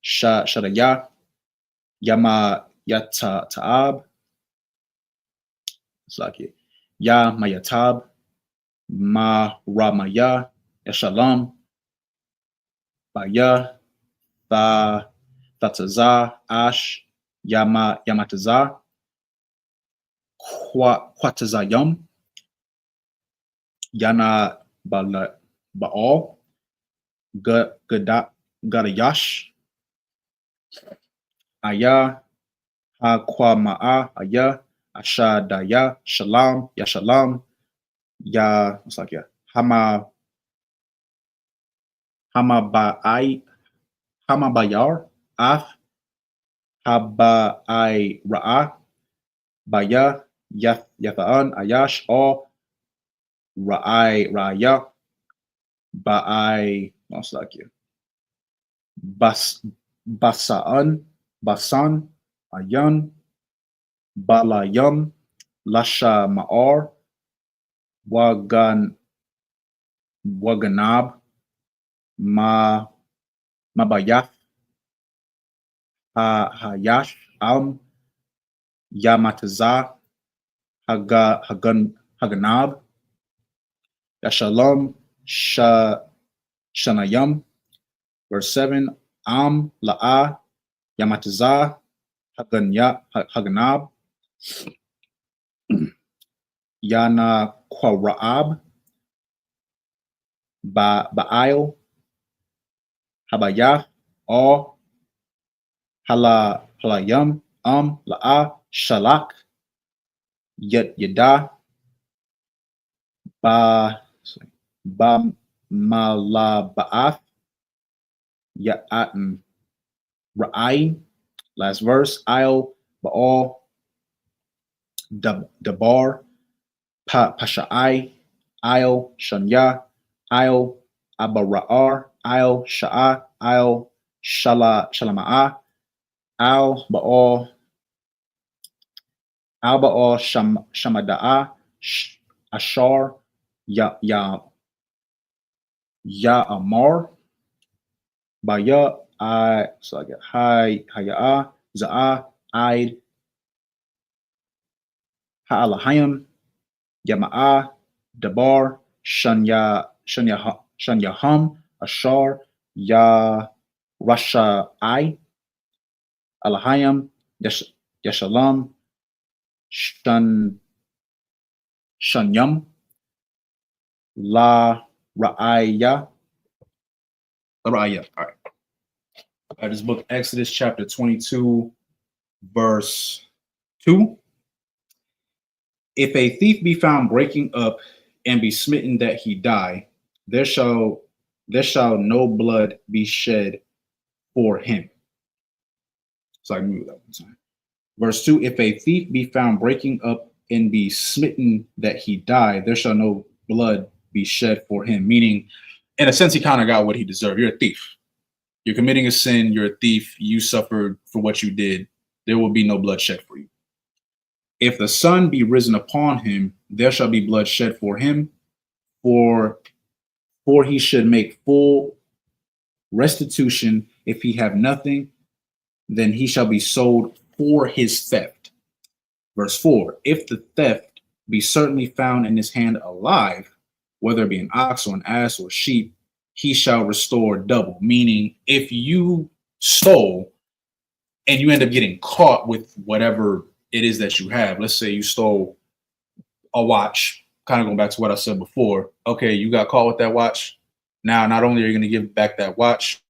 Shadaya, Ta'ab, Slakia, Ya Mayatab, Ramaya, Yashalam, Baya, Tataza, Ash, Yamataza, Kwatazayam, Yana Baal, Gadayash, Aya, Hakwama'a, Aya, Ashadaya, Shalom, Yashalam, what's like, Hamabayar, Af, Haba'ai Ra'a, Baya, Yatha'an, Ayash, or Ra'aya, Ba'ai, what's like you? Basan, Ayan, Balayam, Lasha Ma'ar, Waganab, Mabayath, Hayash, Yamataza, Haganab, Yashalom, Shanayam, verse 7, La'a, Yamataza, Haganab, Yana Kwara'ab, Ba'il, Habayah, or Halayam, La'a, Shalak, Yada, Malaba'ath, Ya'atn, Ra'ain, last verse, I'll, Ba'al, Dabar, Pasha'ai, I'll, Shanya, I'll, Abara'ar, I'll, Sha'a, I'll, Shalama'a, I'll, Ba'al, Shamada'a, Ashar, Amar, Baya, so I get Haya'a, Za'a, Aid, Ha'alahayim, Yama'a, Dabar, Shanyaham, Ashar, Rasha, Alahayim, Yashalam, Shanyam, La Ra'aya. All right. This book, Exodus chapter 22, verse 2. If a thief be found breaking up and be smitten that he die, there shall no blood be shed for him. So I move that one time. Verse 2, if a thief be found breaking up and be smitten that he die, there shall no blood be shed for him. Meaning, in a sense, he kind of got what he deserved. You're a thief. You're committing a sin. You're a thief. You suffered for what you did. There will be no blood shed for you. If the sun be risen upon him, there shall be blood shed for him, for he should make full restitution. If he have nothing, then he shall be sold for his theft. Verse 4, if the theft be certainly found in his hand alive, whether it be an ox or an ass or sheep, he shall restore double. Meaning, if you stole and you end up getting caught with whatever it is that you have, let's say you stole a watch, kind of going back to what I said before. Okay, you got caught with that watch. Now, not only are you going to give back that watch,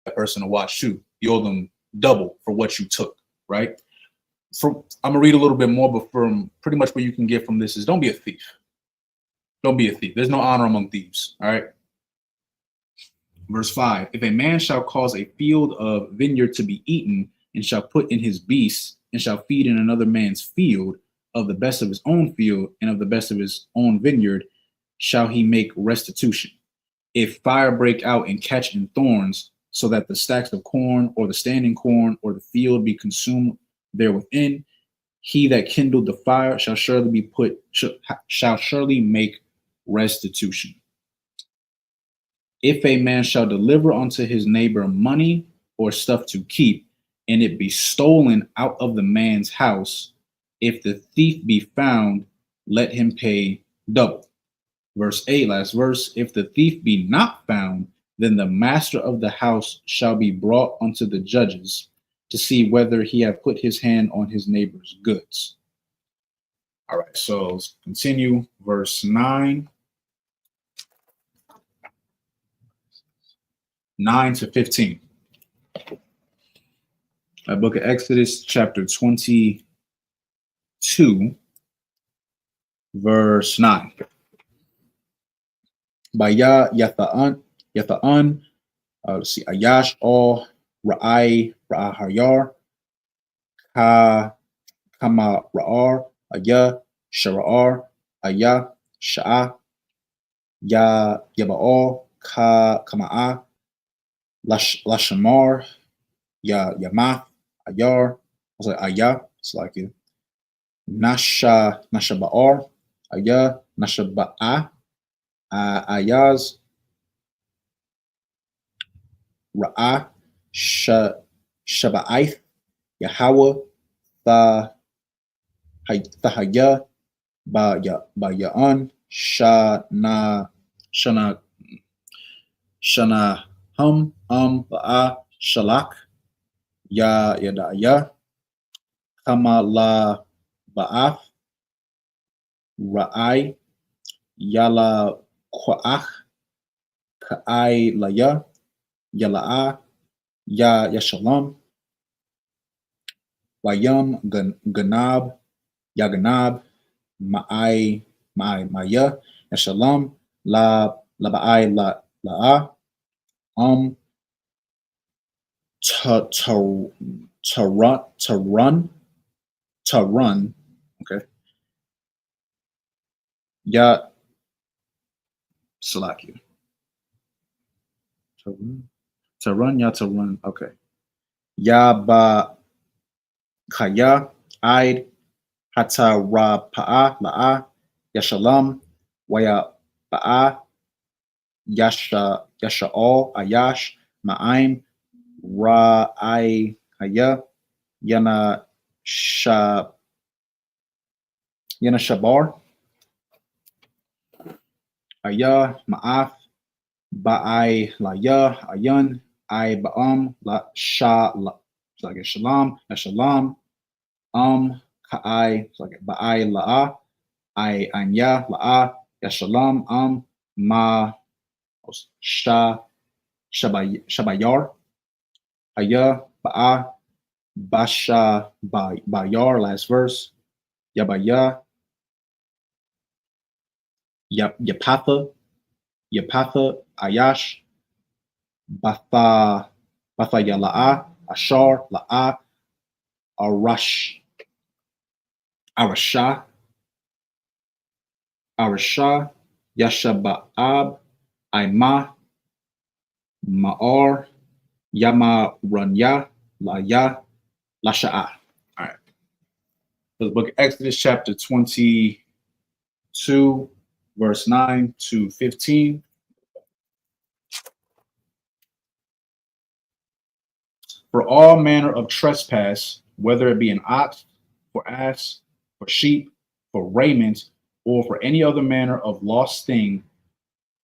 that person a watch too. You owe them double for what you took, right? I'm going to read a little bit more, but from pretty much what you can get from this is don't be a thief. Don't be a thief. There's no honor among thieves, all right? Verse 5, if a man shall cause a field of vineyard to be eaten, and shall put in his beasts, and shall feed in another man's field, of the best of his own field, and of the best of his own vineyard, shall he make restitution. If fire break out and catch in thorns, so that the stacks of corn, or the standing corn, or the field be consumed therewithin, he that kindled the fire shall surely make restitution. If a man shall deliver unto his neighbor money or stuff to keep, and it be stolen out of the man's house, if the thief be found, let him pay double. Verse 8, last verse, if the thief be not found, then the master of the house shall be brought unto the judges to see whether he have put his hand on his neighbor's goods. All right, so let's continue. Verse 9 to 15. Book of Exodus, chapter 22, verse 9. Baya Yatha'an, let's see, Ayash all Ra'ai Ra'ahayar, Kama Ra'ar, Aya Shara'ar, Aya Sha'a, Ya Yaba'al, Kama'a, Lashamar, Ya Yamath, Ayar, I was like Aya, it's like it. Nashaba'ar, Aya, Nashaba'a, Ayaz, Ra'ah, Shaba'ith, Yahweh, Thahaya, Ya'an, Shana, Ba'a, Shalak, Yada'aya, Kamala Ba'af, Ra'ai, Yala Kwa'ach, Ka'ai Laya, Yala'a, Yashalam, Wayam Ganab, Yaganab, Ma'ai Maya, Yashalam, Ba'ai La'a, to run, okay. Ya Salakia. To run, okay. Ya ba Kaya, Aid, Hata Ra Pa'a, La'a, Yashalam, Waya Ba'a, Yasha'al, Ayash, Ma'aim, Ra'ai Haya, Yana Shabar, Aya, Ma'af, Ba'ai Laya, Ayan, I Ba'am, La Shalom, Shalom, Ka'ai, Ba'ai La'a, I Anya, La'a, Yashalam, Ma Shabayar, Aya, Ba'a, Basha Bayar, last verse, Yabaya, Yapatha, Ayash, Batha Yala'a, Ashar, La'a, Arasha, Yashaba'ab, Aima, Ma'ar, Yamaranya, Laya, Lasha'a. All right. So the book of Exodus, chapter 22, verse 9 to 15. For all manner of trespass, whether it be an ox, for ass, for sheep, for raiment, or for any other manner of lost thing,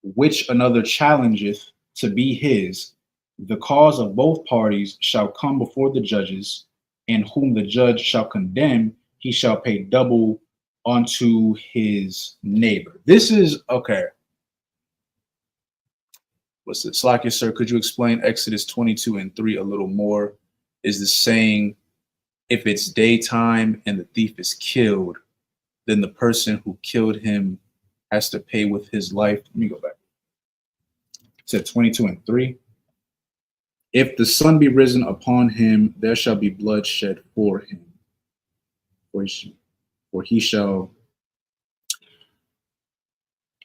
which another challengeth to be his, the cause of both parties shall come before the judges, and whom the judge shall condemn, he shall pay double unto his neighbor. This is okay. What's it? Slakia, sir, could you explain Exodus 22 and 3 a little more? Is this saying if it's daytime and the thief is killed, then the person who killed him has to pay with his life? Let me go back. It said 22 and 3. If the sun be risen upon him, there shall be blood shed for him. For he shall.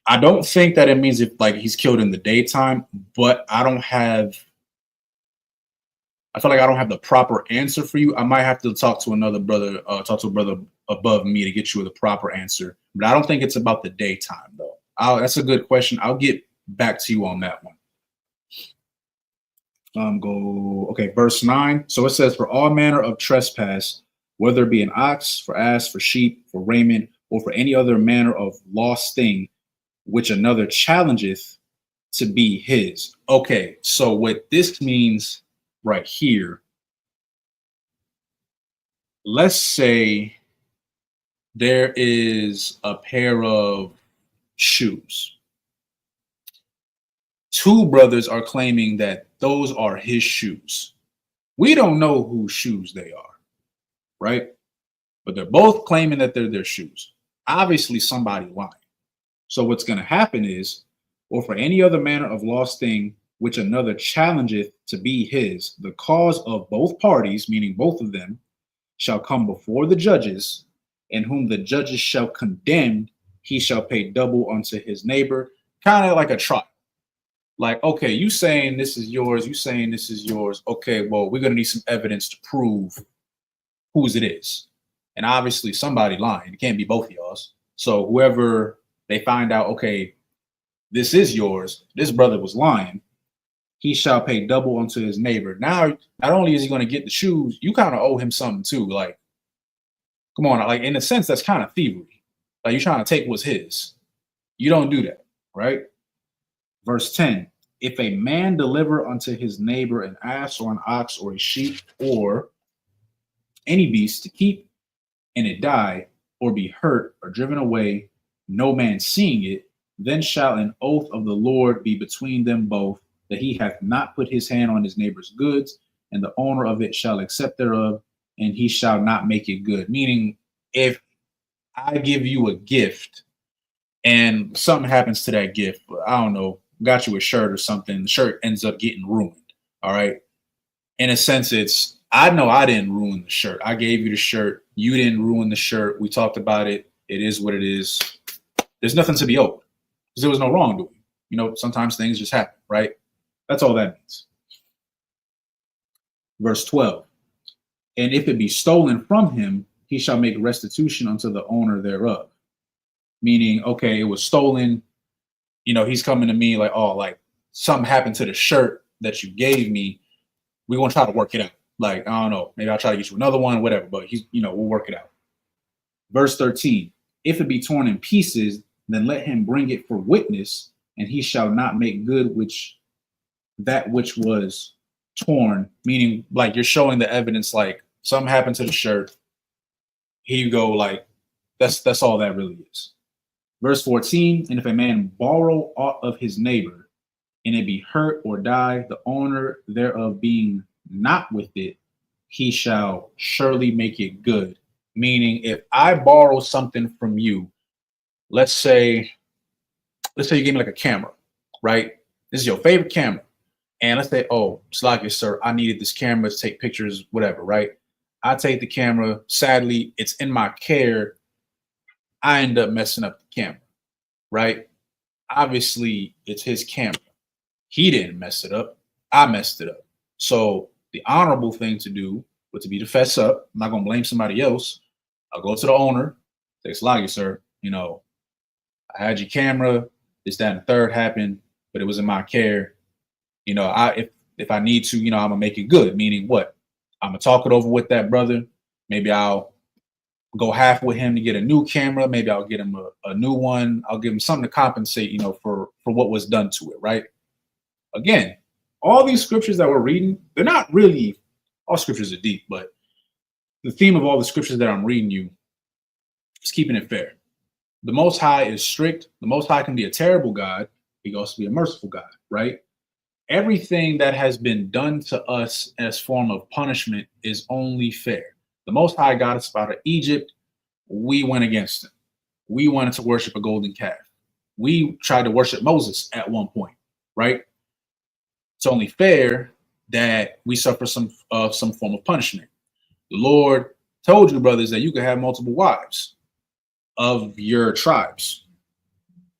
I don't think that it means if like he's killed in the daytime, but I feel like I don't have the proper answer for you. I might have to talk to another brother, talk to a brother above me to get you the proper answer. But I don't think it's about the daytime though. That's a good question. I'll get back to you on that one. Verse 9. So it says, for all manner of trespass, whether it be an ox, for ass, for sheep, for raiment, or for any other manner of lost thing, which another challengeth to be his. Okay, so what this means right here, let's say there is a pair of shoes. Two brothers are claiming that those are his shoes. We don't know whose shoes they are, right? But they're both claiming that they're their shoes. Obviously, somebody lying. So what's going to happen is, or for any other manner of lost thing, which another challengeth to be his, the cause of both parties, meaning both of them, shall come before the judges, and whom the judges shall condemn, he shall pay double unto his neighbor. Kind of like a trial. Like, okay, you saying this is yours, you saying this is yours. Okay, well, we're going to need some evidence to prove whose it is. And obviously somebody lying. It can't be both of y'all's. So whoever they find out, okay, this is yours, this brother was lying, he shall pay double unto his neighbor. Now, not only is he going to get the shoes, you kind of owe him something too. Like, come on, like in a sense, that's kind of thievery. Like you're trying to take what's his. You don't do that, right? Verse 10, if a man deliver unto his neighbor an ass or an ox or a sheep or any beast to keep, and it die, or be hurt or driven away, no man seeing it, then shall an oath of the Lord be between them both, that he hath not put his hand on his neighbor's goods, and the owner of it shall accept thereof, and he shall not make it good. Meaning, if I give you a gift and something happens to that gift, I don't know, got you a shirt or something, the shirt ends up getting ruined. All right. In a sense, it's, I know I didn't ruin the shirt. I gave you the shirt. You didn't ruin the shirt. We talked about it. It is what it is. There's nothing to be owed because there was no wrongdoing. You know, sometimes things just happen, right? That's all that means. Verse 12. And if it be stolen from him, he shall make restitution unto the owner thereof. Meaning, okay, it was stolen. You know, he's coming to me like, oh, like something happened to the shirt that you gave me. We're going to try to work it out. Like, I don't know, maybe I'll try to get you another one, whatever, but he's, you know, we'll work it out. Verse 13, if it be torn in pieces, then let him bring it for witness, and he shall not make good that which was torn, meaning like you're showing the evidence, like something happened to the shirt. Here you go, like that's all that really is. Verse 14, and if a man borrow aught of his neighbor, and it be hurt or die, the owner thereof being not with it, he shall surely make it good. Meaning, if I borrow something from you, let's say you gave me like a camera, right? This is your favorite camera. And let's say, oh, Slakia, sir, I needed this camera to take pictures, whatever, right? I take the camera. Sadly, it's in my care. I end up messing up the camera, right? obviously it's his camera. He didn't mess it up. I messed it up. So the honorable thing to do would to be to fess up. I'm not gonna blame somebody else. I'll go to the owner. Say, Slaggy, sir, I had your camera, this, that, and the third happened, but it was in my care. If I need to, I'm gonna make it good. Meaning what? I'm gonna talk it over with that brother. Maybe I'll go half with him to get a new camera. Maybe I'll get him a new one. I'll give him something to compensate, for what was done to it, right? Again, all these scriptures that we're reading, they're not really, all scriptures are deep, but the theme of all the scriptures that I'm reading you is keeping it fair. The Most High is strict. The Most High can be a terrible God. He can also be a merciful God, right? Everything that has been done to us as form of punishment is only fair. The Most High got us out of Egypt. We went against him. We wanted to worship a golden calf. We tried to worship Moses at one point, right? It's only fair that we suffer some form of punishment. The Lord told you, brothers, that you could have multiple wives of your tribes,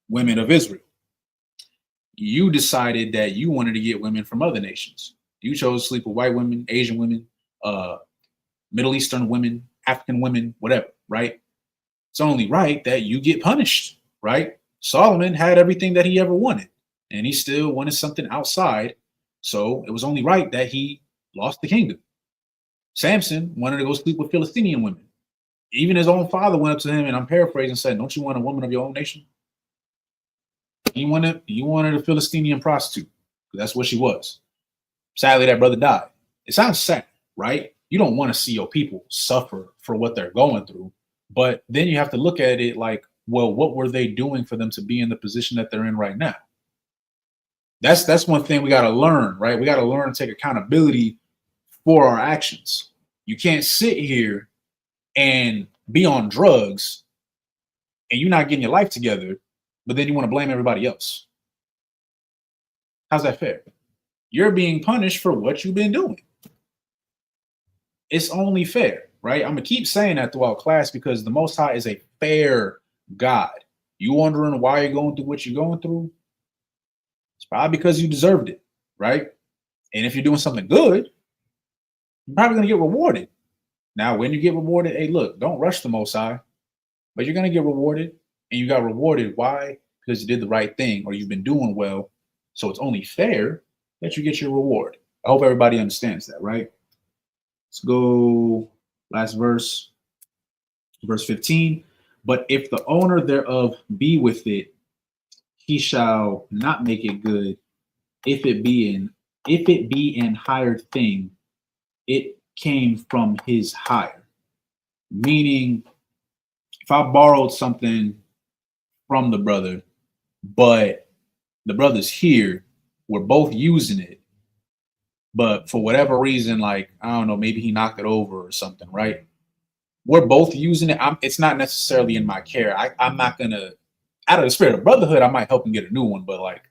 women of Israel. You decided that you wanted to get women from other nations. You chose to sleep with white women, Asian women, Middle Eastern women, African women, whatever, right? It's only right that you get punished, right? Solomon had everything that he ever wanted, and he still wanted something outside. So it was only right that he lost the kingdom. Samson wanted to go sleep with Philistinian women. Even his own father went up to him, and I'm paraphrasing, said, "Don't you want a woman of your own nation?" He wanted a Philistinian prostitute. That's what she was. Sadly, that brother died. It sounds sad, right? You don't want to see your people suffer for what they're going through. But then you have to look at it like, well, what were they doing for them to be in the position that they're in right now? That's one thing we got to learn, right? We got to learn to take accountability for our actions. You can't sit here and be on drugs and you're not getting your life together, but then you want to blame everybody else. How's that fair? You're being punished for what you've been doing. It's only fair, right? I'm going to keep saying that throughout class because the Most High is a fair God. You wondering why you're going through what you're going through? It's probably because you deserved it, right? And if you're doing something good, you're probably going to get rewarded. Now, when you get rewarded, hey, look, don't rush the Most High, but you're going to get rewarded. And you got rewarded. Why? Because you did the right thing or you've been doing well. So it's only fair that you get your reward. I hope everybody understands that, right? Let's go last verse, verse 15. But if the owner thereof be with it, he shall not make it good. If it be an hired thing, it came from his hire. Meaning, if I borrowed something from the brother, but the brother's here, we're both using it, but for whatever reason, like, I don't know, maybe he knocked it over or something, right? We're both using it. It's not necessarily in my care. I'm not gonna, out of the spirit of brotherhood, I might help him get a new one, but like,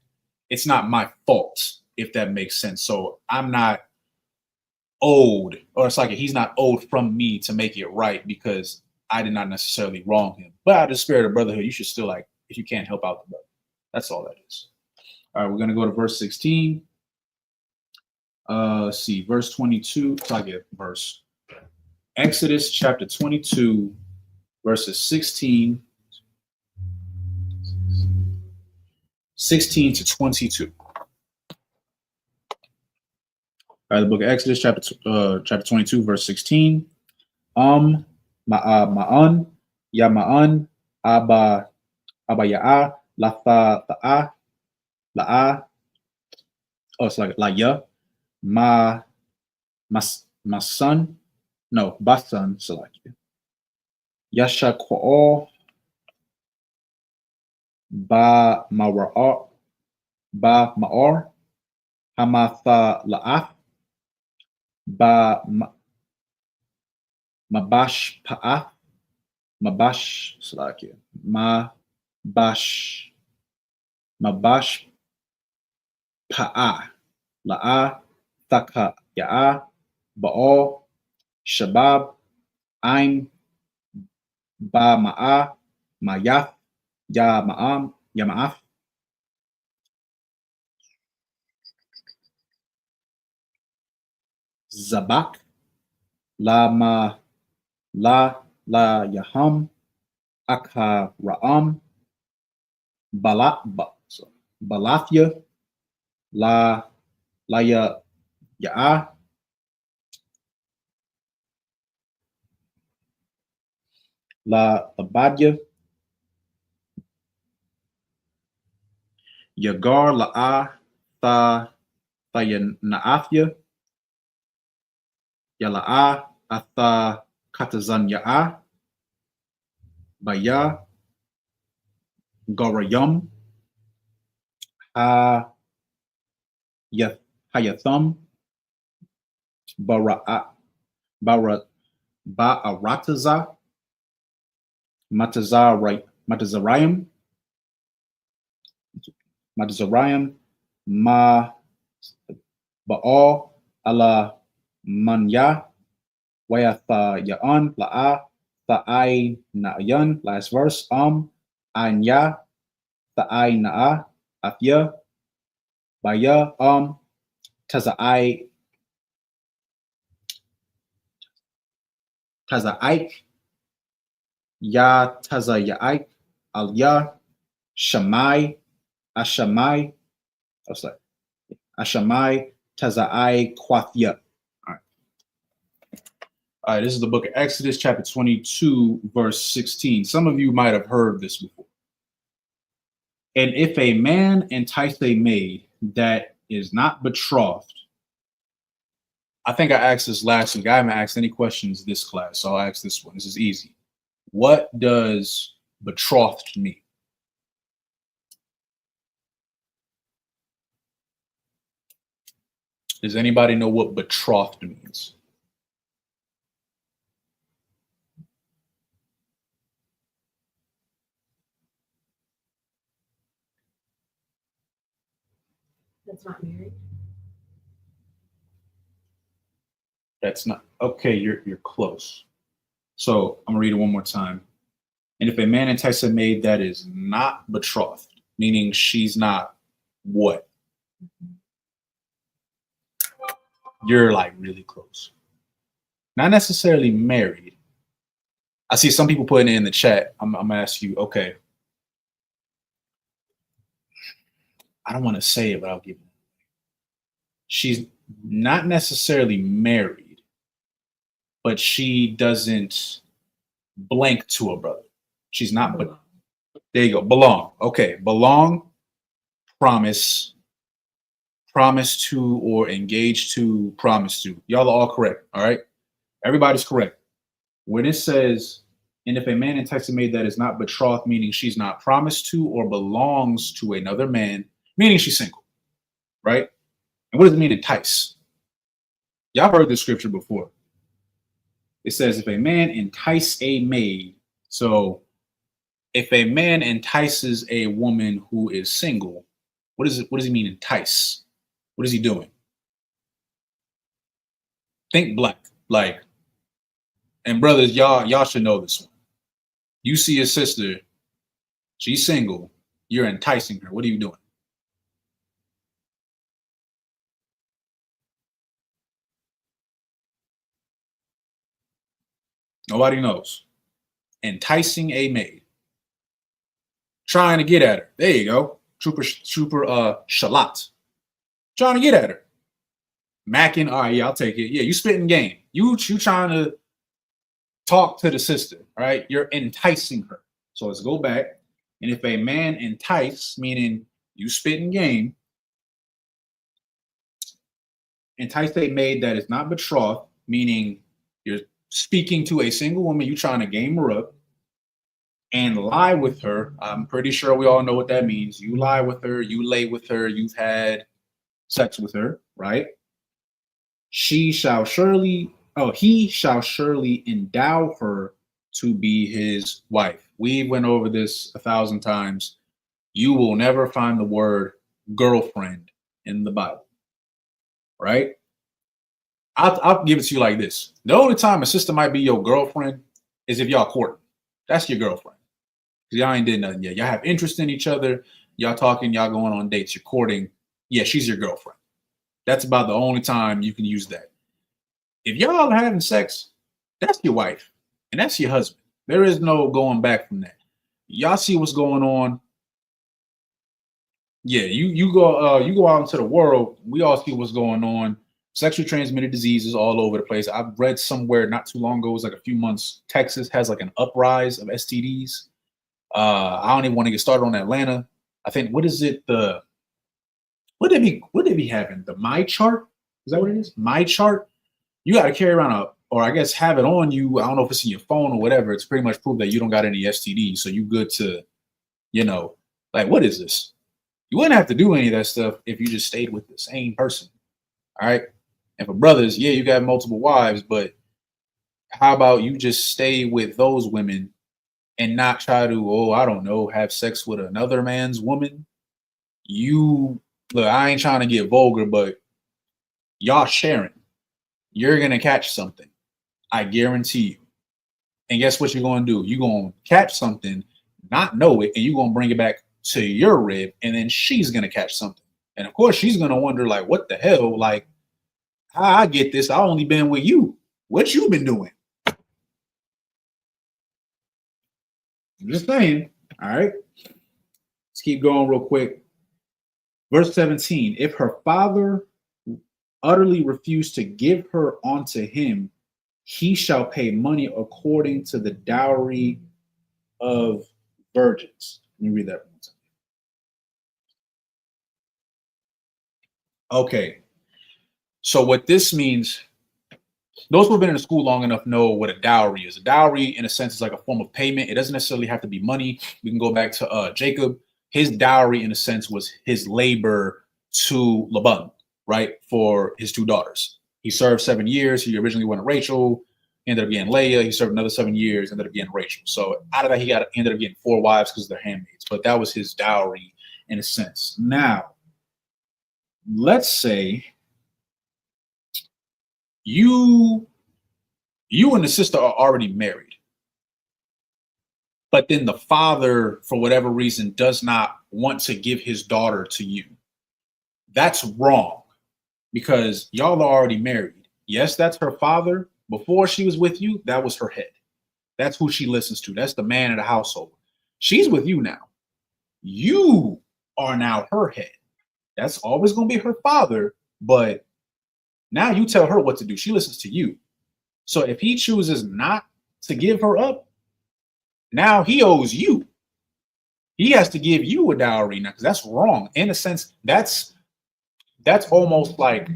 it's not my fault, if that makes sense. So I'm not owed, or it's like he's not owed from me to make it right because I did not necessarily wrong him. But out of the spirit of brotherhood, you should still, like, if you can't help out the brother. That's all that is. All right, we're gonna go to verse 16. Let's see, verse 22. So I get verse. Exodus chapter 22, verses 16 to 22. All right, the book of Exodus, chapter 22, verse 16. Ma'an, ya ma'an, aba ya'a, lafa la'a. Oh, it's like la ya, my son. No, basan, Salakia. Yasha Kwa'o Ba Ma'ar Hamatha La'af Ba Mabash Pa'af Mabash Salakia Mabash Pa'a La'a Thaka Ya'a Ba'al Shabab Ain Ba Ma'a Mayaf Ya Ma'af Zabak, La Yaham, Akha Ra'am, Balathia, La Ya'ah, La Abadia, Yagar La'ah, Naafia, Yala'ah, Atha Katazan Ya'ah, Baya, Gorayum, Hayathum, Ba'arataza, Matazarayim, Ba'al, Ala Manya, Wayatha Ya'an, La'a, Tha'ai Na'yan, last verse, Anya, Tha'ai Na'a, Afya, Baya, Taza'ai, Ya Taza'aik, Alya, Shamai, Ashamai, Ashamai, Taza'ai, Quathya. All right, this is the book of Exodus, chapter 22, verse 16. Some of you might have heard this before. And if a man entice a maid that is not betrothed, I think I asked this last week. I haven't asked any questions this class, so I'll ask this one. This is easy. What does betrothed mean? Does anybody know what betrothed means? That's not married. That's not okay. You're close. So I'm gonna read it one more time. And if a man entices a maid that is not betrothed, meaning she's not what? You're like really close. Not necessarily married. I see some people putting it in the chat. I'm gonna ask you, okay. I don't want to say it, but I'll give it. She's not necessarily married, but she doesn't blank to a brother. She's not, but there you go. Belong. Okay. Belong, promise to, or engage to, promise to. Y'all are all correct. All right. Everybody's correct. When it says, and if a man entices a maid that is not betrothed, meaning she's not promised to or belongs to another man, meaning she's single, right? And what does it mean entice? Y'all heard this scripture before. It says, if a man entice a maid, so if a man entices a woman who is single, what does he mean entice? What is he doing? Think black, like, and brothers, y'all should know this one. You see a sister, she's single, you're enticing her. What are you doing? Nobody knows. Enticing a maid. Trying to get at her. There you go. Trooper Shalat. Trying to get at her. Macking. All right, yeah, I'll take it. Yeah, you spitting game. You trying to talk to the sister, right? You're enticing her. So let's go back. And if a man entice, meaning you spitting game, entice a maid that is not betrothed, meaning you're speaking to a single woman, you trying to game her up and lie with her. I'm pretty sure we all know what that means. You lie with her, you lay with her, you've had sex with her, right? He shall surely endow her to be his wife. We went over this 1,000 times. You will never find the word girlfriend in the Bible, right? I'll give it to you like this. The only time a sister might be your girlfriend is if y'all courting. That's your girlfriend. Because y'all ain't did nothing yet. Y'all have interest in each other. Y'all talking, y'all going on dates, you're courting. Yeah, she's your girlfriend. That's about the only time you can use that. if y'all are having sex, that's your wife and that's your husband. There is no going back from that. Y'all see what's going on. Yeah, you go out into the world. We all see what's going on. Sexually transmitted diseases all over the place. I've read somewhere not too long ago, it was like a few months, Texas has like an uprise of STDs. I don't even want to get started on Atlanta. I think what is it? What they be having? The My Chart? Is that what it is? My Chart? You got to carry around or I guess have it on you. I don't know if it's in your phone or whatever. It's pretty much proof that you don't got any STDs. So you good to, like, what is this? You wouldn't have to do any of that stuff if you just stayed with the same person. All right. And for brothers, yeah, you got multiple wives, but how about you just stay with those women and not try to, I don't know, have sex with another man's woman? Look, I ain't trying to get vulgar, but y'all sharing. You're going to catch something. I guarantee you. And guess what you're going to do? You're going to catch something, not know it, and you're going to bring it back to your rib, and then she's going to catch something. And of course, she's going to wonder, like, what the hell? Like, how I get this? I only been with you. What you been doing? I'm just saying. All right. Let's keep going real quick. Verse 17. If her father utterly refused to give her unto him, he shall pay money according to the dowry of virgins. Let me read that one time. Okay. So what this means, those who have been in school long enough know what a dowry is. A dowry, in a sense, is like a form of payment. It doesn't necessarily have to be money. We can go back to Jacob. His dowry, in a sense, was his labor to Laban, right, for his two daughters. He served 7 years. He originally wanted Rachel, ended up getting Leah. He served another 7 years, ended up getting Rachel. So out of that, he ended up getting 4 wives because they're handmaids. But that was his dowry, in a sense. Now, let's say you and the sister are already married, but then the father, for whatever reason, does not want to give his daughter to you. That's wrong because y'all are already married. Yes, that's her father. Before she was with you, that was her head. That's who she listens to. That's the man of the household. She's with you now. You are now her head. That's always going to be her father, but now you tell her what to do. She listens to you. So if he chooses not to give her up, now he owes you. He has to give you a dowry now because that's wrong. In a sense, that's almost like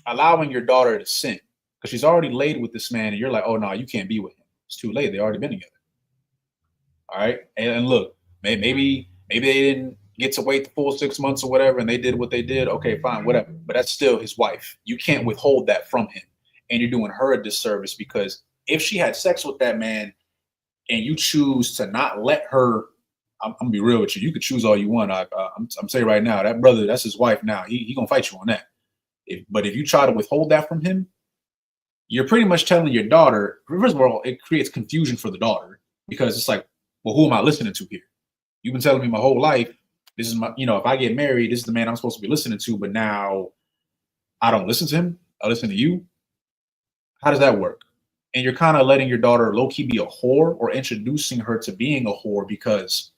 allowing your daughter to sin because she's already laid with this man and you're like, oh, no, you can't be with him. It's too late. They already been together. All right. And look, maybe they didn't get to wait the full 6 months or whatever and they did what they did. Okay, fine, whatever. But that's still his wife. You can't withhold that from him. And you're doing her a disservice because if she had sex with that man and you choose to not let her, I'm gonna be real with you. You could choose all you want. I'm saying right now, that brother, that's his wife now. He gonna fight you on that. But if you try to withhold that from him, you're pretty much telling your daughter, first of all, it creates confusion for the daughter because it's like, well, who am I listening to here? You've been telling me my whole life, this is my, if I get married, this is the man I'm supposed to be listening to, but now I don't listen to him. I listen to you. How does that work? And you're kind of letting your daughter low-key be a whore or introducing her to being a whore because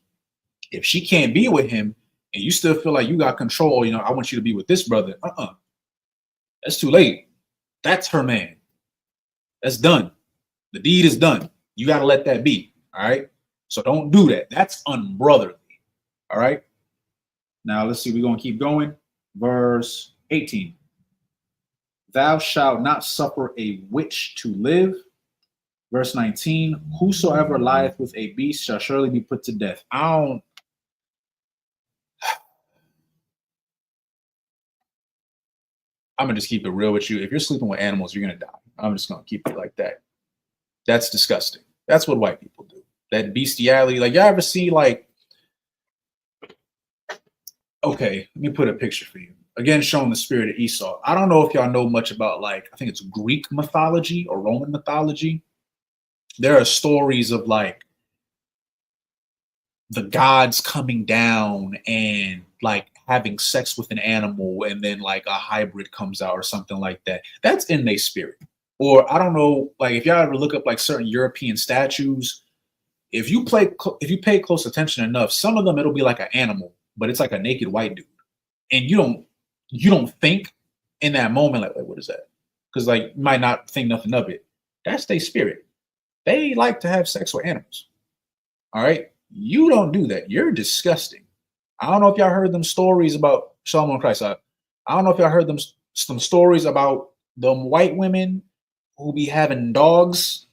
if she can't be with him and you still feel like you got control, I want you to be with this brother. That's too late. That's her man. That's done. The deed is done. You got to let that be. All right. So don't do that. That's unbrotherly. All right. Now let's see. We're going to keep going. Verse 18. Thou shalt not suffer a witch to live. Verse 19. Whosoever lieth with a beast shall surely be put to death. I'm going to just keep it real with you. If you're sleeping with animals, you're going to die. I'm just going to keep it like that. That's disgusting. That's what white people do. That bestiality. Like, y'all ever see, like, okay, let me put a picture for you. Again, showing the spirit of Esau. I don't know if y'all know much about, like, I think it's Greek mythology or Roman mythology. There are stories of, like, the gods coming down and, like, having sex with an animal and then like a hybrid comes out or something like that. That's in their spirit. Or I don't know, like if y'all ever look up like certain European statues, if you pay close attention enough, some of them it'll be like an animal, but it's like a naked white dude, and you don't think in that moment like, wait, what is that? Because like you might not think nothing of it. That's their spirit. They like to have sex with animals. All right, you don't do that. You're disgusting. I don't know if y'all heard them stories about Shalom on Christ. I don't know if y'all heard them some stories about them white women who be having dogs.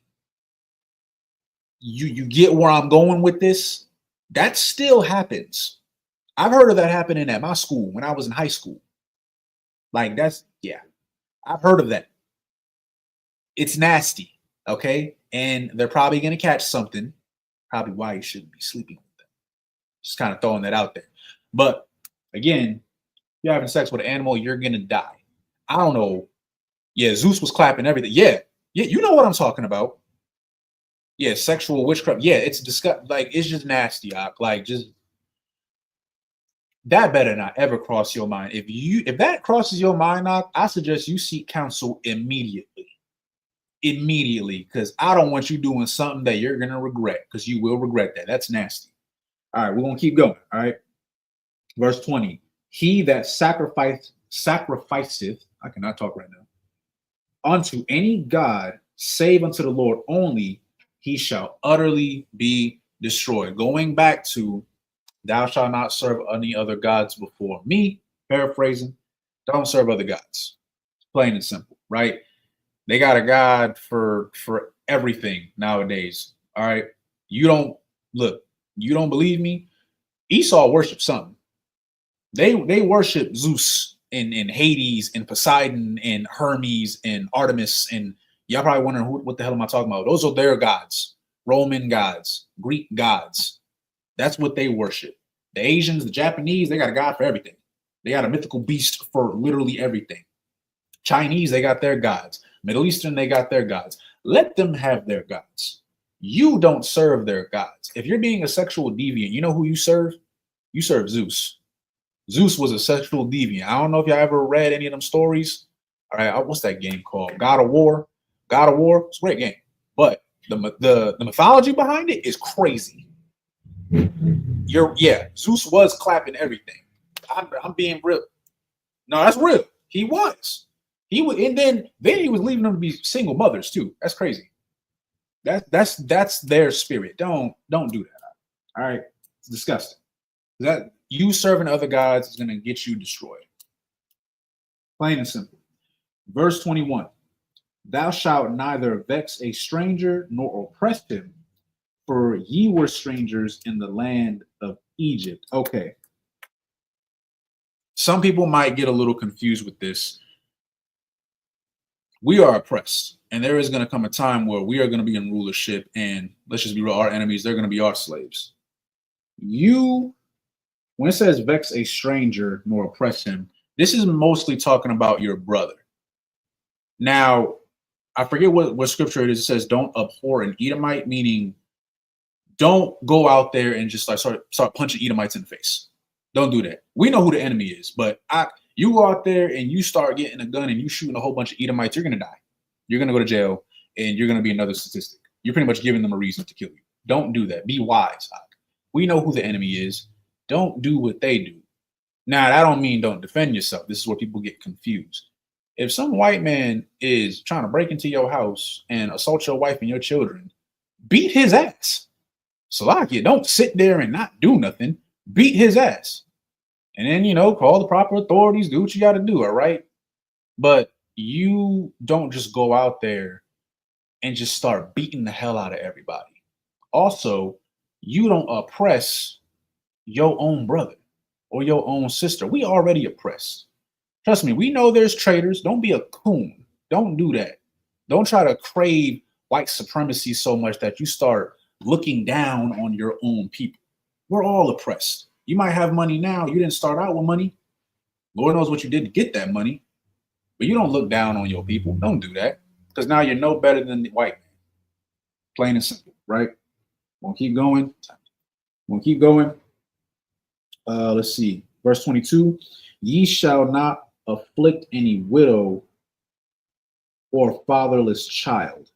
You get where I'm going with this? That still happens. I've heard of that happening at my school when I was in high school. Like that's, yeah, I've heard of that. It's nasty, okay? And they're probably going to catch something. Probably why you shouldn't be sleeping with them. Just kind of throwing that out there. But again, if you're having sex with an animal, you're going to die. I don't know. Yeah, Zeus was clapping everything. Yeah, you know what I'm talking about. Yeah, sexual witchcraft. Yeah, it's disgusting. Like, it's just nasty. Like, just that better not ever cross your mind. If that crosses your mind, I suggest you seek counsel immediately. Immediately, because I don't want you doing something that you're gonna regret, because you will regret that. That's nasty. All right, we're gonna keep going. All right, verse 20. He that sacrificeth, I cannot talk right now, unto any god save unto the Lord only, he shall utterly be destroyed. Going back to thou shalt not serve any other gods before me, paraphrasing, don't serve other gods. Plain and simple, right? They got a god for everything nowadays. All right. You don't believe me? Esau worshipped something. They worship Zeus and Hades and Poseidon and Hermes and Artemis, and y'all probably wondering what the hell am I talking about? Those are their gods, Roman gods, Greek gods. That's what they worship. The Asians, the Japanese, they got a god for everything. They got a mythical beast for literally everything. Chinese, they got their gods. Middle Eastern, they got their gods. Let them have their gods. You don't serve their gods. If you're being a sexual deviant, you know who you serve? You serve Zeus. Zeus was a sexual deviant. I don't know if y'all ever read any of them stories. All right, what's that game called? God of War. God of War. It's a great game, but the mythology behind it is crazy. Zeus was clapping everything. I'm being real. No, that's real. He was. He would, and then he was leaving them to be single mothers too. That's crazy. That's their spirit. Don't do that. All right, it's disgusting. That you serving other gods is going to get you destroyed. Plain and simple. Verse 21. Thou shalt neither vex a stranger nor oppress him, for ye were strangers in the land of Egypt. Okay. Some people might get a little confused with this. We are oppressed, and there is going to come a time where we are going to be in rulership, and let's just be real, our enemies, they're going to be our slaves. When it says vex a stranger nor oppress him, this is mostly talking about your brother. Now, I forget what scripture it is. It says don't abhor an Edomite, meaning don't go out there and just like start punching Edomites in the face. Don't do that. We know who the enemy is, but you go out there and you start getting a gun and you shooting a whole bunch of Edomites, you're going to die. You're going to go to jail, and you're going to be another statistic. You're pretty much giving them a reason to kill you. Don't do that. Be wise. We know who the enemy is. Don't do what they do. Now, that don't mean don't defend yourself. This is where people get confused. If some white man is trying to break into your house and assault your wife and your children, beat his ass. Salakia, don't sit there and not do nothing. Beat his ass. And then, call the proper authorities, do what you got to do, all right? But you don't just go out there and just start beating the hell out of everybody. Also, you don't oppress your own brother or your own sister. We already oppressed. Trust me, we know there's traitors. Don't be a coon. Don't do that. Don't try to crave white supremacy so much that you start looking down on your own people. We're all oppressed. You might have money now. You didn't start out with money. Lord knows what you did to get that money. But you don't look down on your people. Don't do that. Because now you're no better than the white man. Plain and simple, right? We'll keep going. Let's see. Verse 22, ye shall not afflict any widow or fatherless child.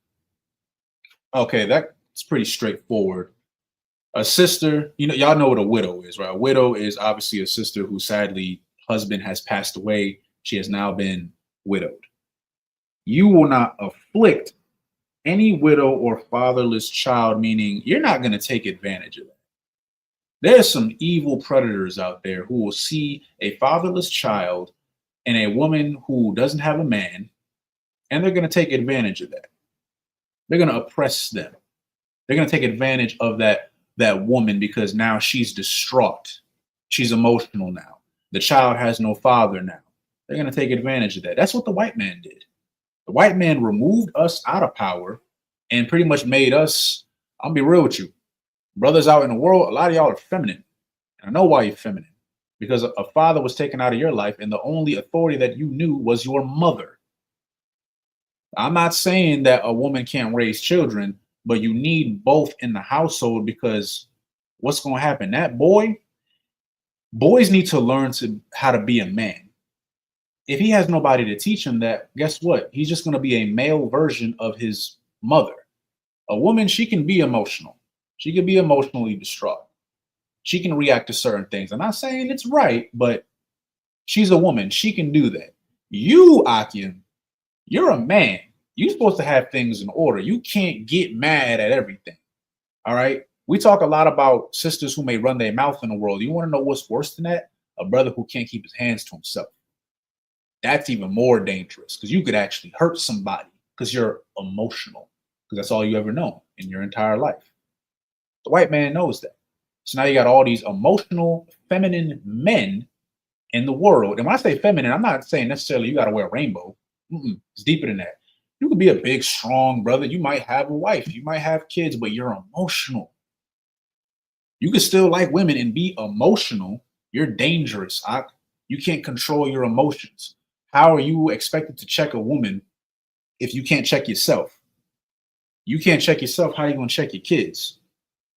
Okay, that's pretty straightforward. A sister, y'all know what a widow is, right? A widow is obviously a sister who sadly husband has passed away. She has now been widowed. You will not afflict any widow or fatherless child, meaning you're not going to take advantage of that. There's some evil predators out there who will see a fatherless child and a woman who doesn't have a man, and they're going to take advantage of that. They're going to oppress them. They're going to take advantage of that woman because now she's distraught. She's emotional now. The child has no father now. They're going to take advantage of that. That's what the white man did. The white man removed us out of power and pretty much made us, I'll be real with you, brothers out in the world, a lot of y'all are feminine. And I know why you're feminine. Because a father was taken out of your life and the only authority that you knew was your mother. I'm not saying that a woman can't raise children, but you need both in the household because what's going to happen? Boys need to learn how to be a man. If he has nobody to teach him that, guess what? He's just going to be a male version of his mother. A woman, she can be emotional. She can be emotionally distraught. She can react to certain things. I'm not saying it's right, but she's a woman. She can do that. You, Akim, you're a man. You're supposed to have things in order. You can't get mad at everything. All right. We talk a lot about sisters who may run their mouth in the world. You want to know what's worse than that? A brother who can't keep his hands to himself. That's even more dangerous because you could actually hurt somebody because you're emotional, because that's all you ever know in your entire life. The white man knows that. So now you got all these emotional, feminine men in the world. And when I say feminine, I'm not saying necessarily you got to wear a rainbow. It's deeper than that. You could be a big, strong brother. You might have a wife. You might have kids, but you're emotional. You can still like women and be emotional. You're dangerous. You can't control your emotions. How are you expected to check a woman if you can't check yourself? You can't check yourself. How are you going to check your kids?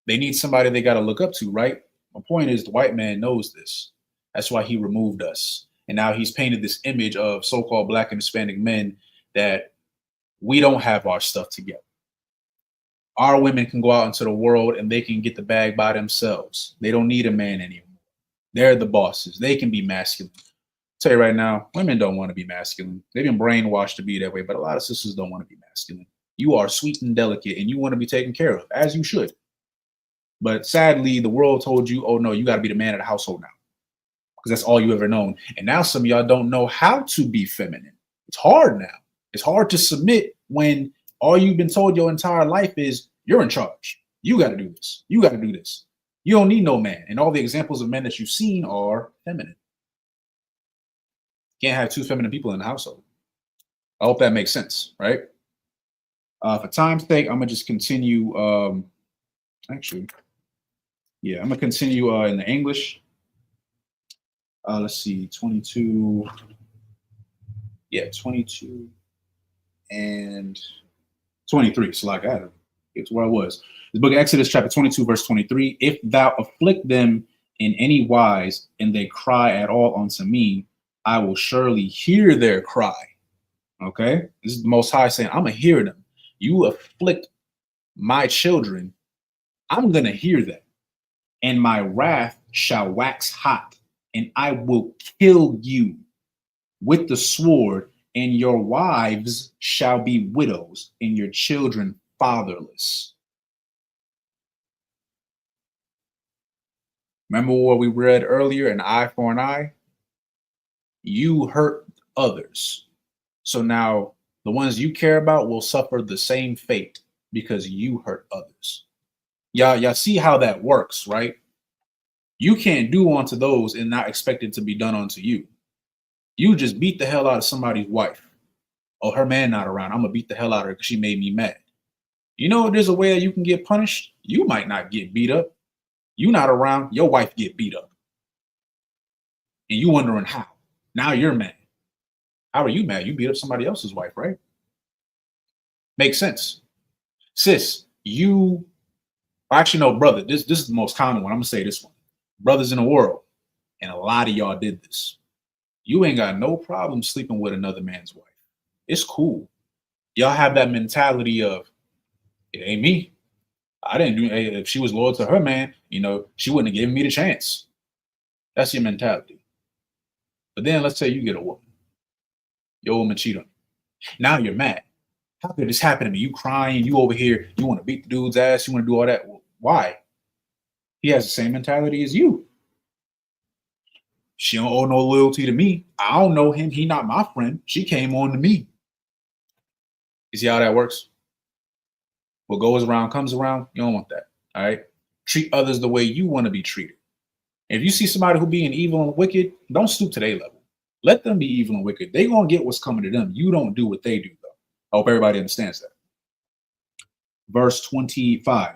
They need somebody they got to look up to, right? My point is the white man knows this. That's why he removed us. And now he's painted this image of so-called Black and Hispanic men that we don't have our stuff together. Our women can go out into the world and they can get the bag by themselves. They don't need a man anymore. They're the bosses. They can be masculine. I'll tell you right now, women don't want to be masculine. They've been brainwashed to be that way, but a lot of sisters don't want to be masculine. You are sweet and delicate and you want to be taken care of, as you should. But sadly, the world told you, oh no, you got to be the man of the household now. Because that's all you ever known. And now some of y'all don't know how to be feminine. It's hard now. It's hard to submit when all you've been told your entire life is you're in charge. You got to do this. You got to do this. You don't need no man. And all the examples of men that you've seen are feminine. Can't have two feminine people in the household. I hope that makes sense, right? For time's sake, I'm going to just continue. I'm going to continue in the English. Let's see, 22. Yeah, 22 and 23. So like I had to get to where I was. The book of Exodus, chapter 22, verse 23. If thou afflict them in any wise, and they cry at all unto me, I will surely hear their cry. Okay? This is the Most High saying, I'm going to hear them. You afflict my children, I'm going to hear them. And my wrath shall wax hot, and I will kill you with the sword, and your wives shall be widows, and your children fatherless. Remember what we read earlier, an eye for an eye? You hurt others. So now the ones you care about will suffer the same fate because you hurt others. Y'all see how that works, right? You can't do unto those and not expect it to be done unto you. You just beat the hell out of somebody's wife. Oh, her man not around. I'm going to beat the hell out of her because she made me mad. You know, there's a way that you can get punished. You might not get beat up. You not around, your wife get beat up. And you wondering how. Now you're mad. How are you mad? You beat up somebody else's wife, right? Makes sense. Sis, actually, no, brother, this is the most common one. I'm going to say this one. Brothers in the world, And a lot of y'all did this. You ain't got no problem sleeping with another man's wife. It's cool. Y'all have that mentality of, it ain't me. I didn't do it. If she was loyal to her man, she wouldn't have given me the chance. That's your mentality. But then let's say you get a woman. Your woman cheat on you. Now you're mad. How could this happen to me? You crying, you over here, you want to beat the dude's ass, you want to do all that. Why? He has the same mentality as you. She don't owe no loyalty to me. I don't know him. He not my friend. She came on to me. You see how that works? What goes around comes around. You don't want that. All right. Treat others the way you want to be treated. If you see somebody who being evil and wicked, don't stoop to their level. Let them be evil and wicked. They gonna get what's coming to them. You don't do what they do, though. I hope everybody understands that. Verse 25.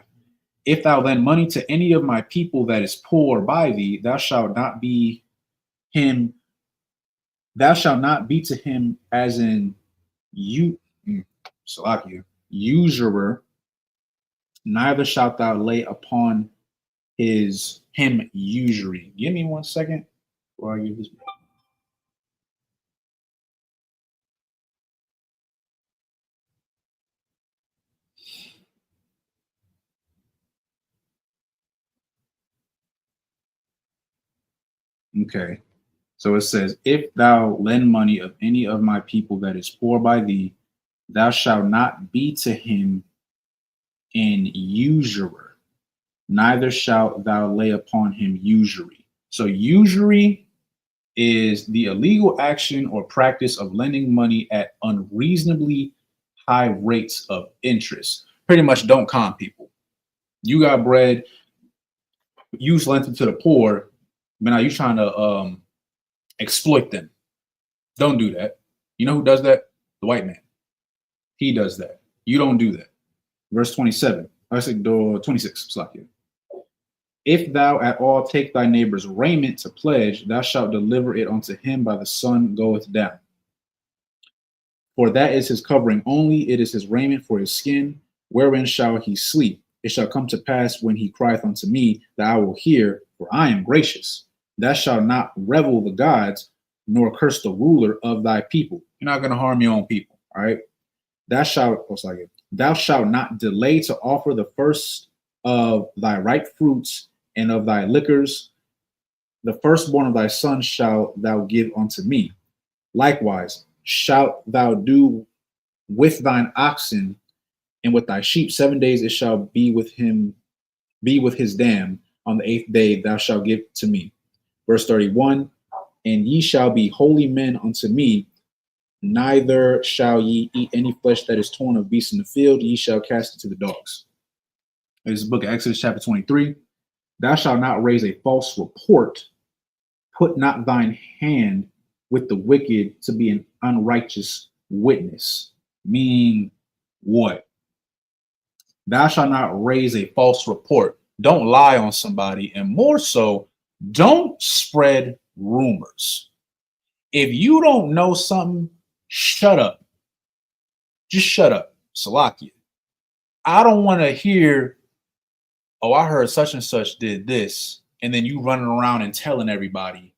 If thou lend money to any of my people that is poor by thee, thou shalt not be to him as in usurer, neither shalt thou lay upon him usury. Give me 1 second while I give this. Okay. So it says, if thou lend money of any of my people that is poor by thee, thou shalt not be to him an usurer, neither shalt thou lay upon him usury. So usury is the illegal action or practice of lending money at unreasonably high rates of interest. Pretty much don't con people. You got bread, you lent it to the poor, but now you're trying to exploit them. Don't do that. You know who does that? The white man. He does that. You don't do that. Verse 27. I said 26. Slack you. If thou at all take thy neighbor's raiment to pledge, thou shalt deliver it unto him by the sun goeth down. For that is his covering only, it is his raiment for his skin, wherein shall he sleep. It shall come to pass when he crieth unto me that I will hear, for I am gracious. Thou shalt not revel the gods, nor curse the ruler of thy people. You're not going to harm your own people, all right? Thou shalt not delay to offer the first of thy ripe fruits and of thy liquors. The firstborn of thy son shalt thou give unto me. Likewise shalt thou do with thine oxen and with thy sheep. 7 days it shall be with his dam. On the 8th day thou shalt give to me. Verse 31, and ye shall be holy men unto me, neither shall ye eat any flesh that is torn of beasts in the field, ye shall cast it to the dogs. This is the book of Exodus chapter 23. Thou shalt not raise a false report, put not thine hand with the wicked to be an unrighteous witness. Meaning what? Thou shalt not raise a false report. Don't lie on somebody, and more so, don't spread rumors. If you don't know something, shut up. Just shut up. Salakia. I don't want to hear, oh, I heard such and such did this, and then you running around and telling everybody,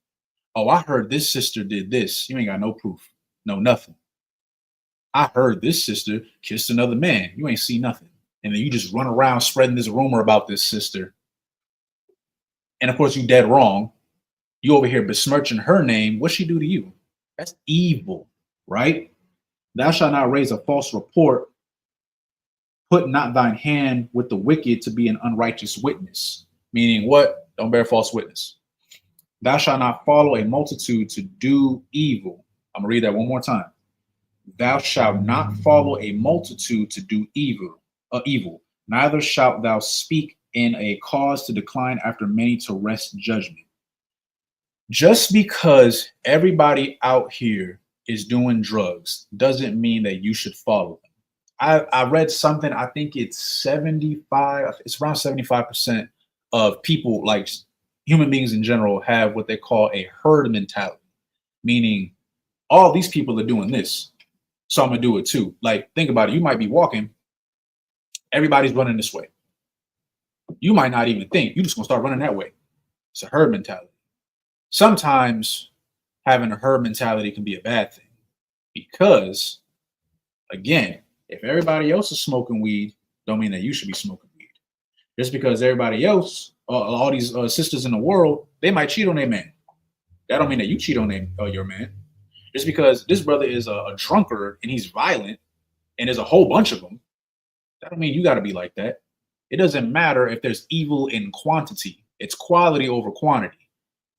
oh, I heard this sister did this. You ain't got no proof. No, nothing. I heard this sister kissed another man. You ain't see nothing. And then you just run around spreading this rumor about this sister. And of course, you dead wrong. You over here besmirching her name. What she do to you? That's evil, right? Thou shalt not raise a false report. Put not thine hand with the wicked to be an unrighteous witness. Meaning what? Don't bear false witness. Thou shalt not follow a multitude to do evil. I'm going to read that one more time. Thou shalt not follow a multitude to do evil. Neither shalt thou speak in a cause to decline after many to wrest judgment. Just because everybody out here is doing drugs doesn't mean that you should follow them. I read something, I think it's 75, it's around 75% of people, like human beings in general, have what they call a herd mentality, meaning all these people are doing this, so I'm gonna do it too. Like, think about it. You might be walking, everybody's running this way. You might not even think, you're just gonna start running that way. It's a herd mentality. sometimes having a herd mentality can be a bad thing because, again, if everybody else is smoking weed, don't mean that you should be smoking weed. Just because everybody else, all these sisters in the world, they might cheat on their man. That don't mean that you cheat on your man. Just because this brother is a drunkard and he's violent and there's a whole bunch of them, that don't mean you got to be like that. It doesn't matter if there's evil in quantity. It's quality over quantity.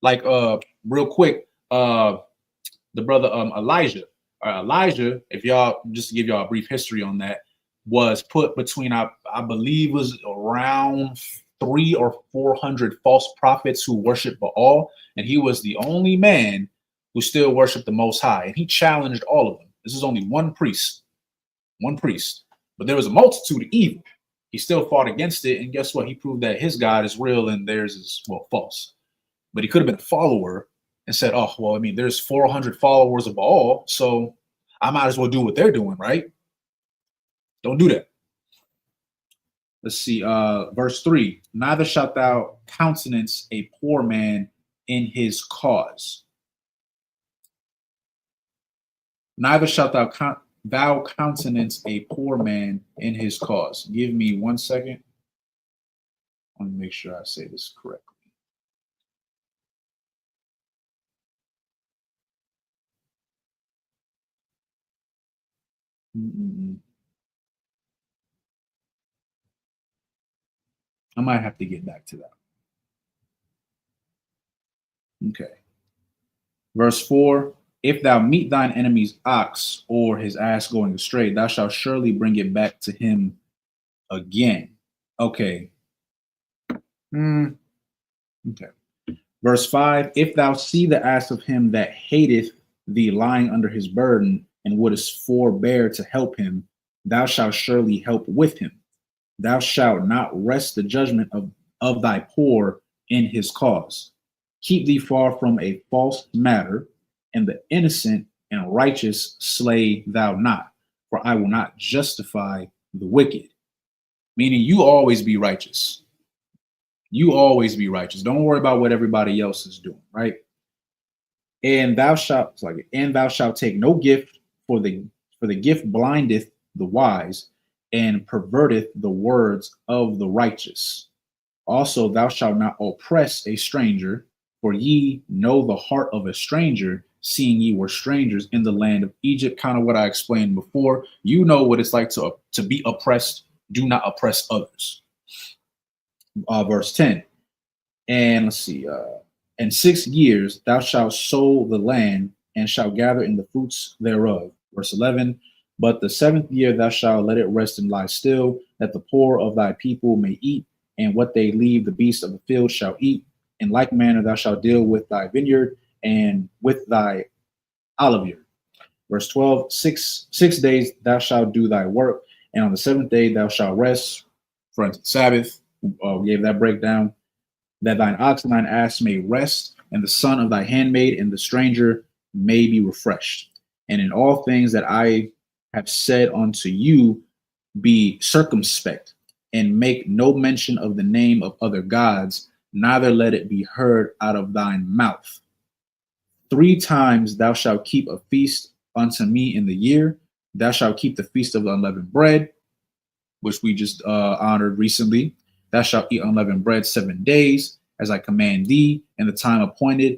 Like real quick, the brother Elijah. Elijah, if y'all just to give y'all a brief history on that, was put between I believe was around 300 or 400 false prophets who worshiped Baal, and he was the only man who still worshiped the Most High, and he challenged all of them. This is only one priest, but there was a multitude of evil. He still fought against it, and guess what? He proved that his God is real and theirs is, well, false. But he could have been a follower and said, oh, well, I mean, there's 400 followers of Baal, so I might as well do what they're doing, right? Don't do that. Let's see, verse 3. Neither shalt thou countenance a poor man in his cause. Neither shalt thou countenance a poor man in his cause. Give me 1 second. I want to make sure I say this correctly. I might have to get back to that. Okay. Verse 4. If thou meet thine enemy's ox or his ass going astray, thou shalt surely bring it back to him again. Okay. Okay. Verse 5. If thou see the ass of him that hateth thee lying under his burden, and wouldest forbear to help him, thou shalt surely help with him. Thou shalt not wrest the judgment of thy poor in his cause. Keep thee far from a false matter, and the innocent and righteous slay thou not, for I will not justify the wicked. Meaning you always be righteous. You always be righteous. Don't worry about what everybody else is doing, right? And thou shalt take no gift, for the gift blindeth the wise and perverteth the words of the righteous. Also, thou shalt not oppress a stranger, for ye know the heart of a stranger, seeing ye were strangers in the land of Egypt. Kind of what I explained before. You know what it's like to be oppressed. Do not oppress others. Verse 10. And let's see. In 6 years thou shalt sow the land, and shalt gather in the fruits thereof. Verse 11. But the 7th year thou shalt let it rest and lie still, that the poor of thy people may eat, and what they leave the beasts of the field shall eat. In like manner thou shalt deal with thy vineyard and with thy oliveyard. Verse 12. Six days thou shalt do thy work, and on the 7th day thou shalt rest. For instance, Sabbath, we gave that breakdown. That thine ox and thine ass may rest, and the son of thy handmaid and the stranger may be refreshed. And in all things that I have said unto you, be circumspect, and make no mention of the name of other gods, neither let it be heard out of thine mouth. 3 times thou shalt keep a feast unto me in the year. Thou shalt keep the feast of the unleavened bread, which we just honored recently. Thou shalt eat unleavened bread 7 days, as I command thee, in the time appointed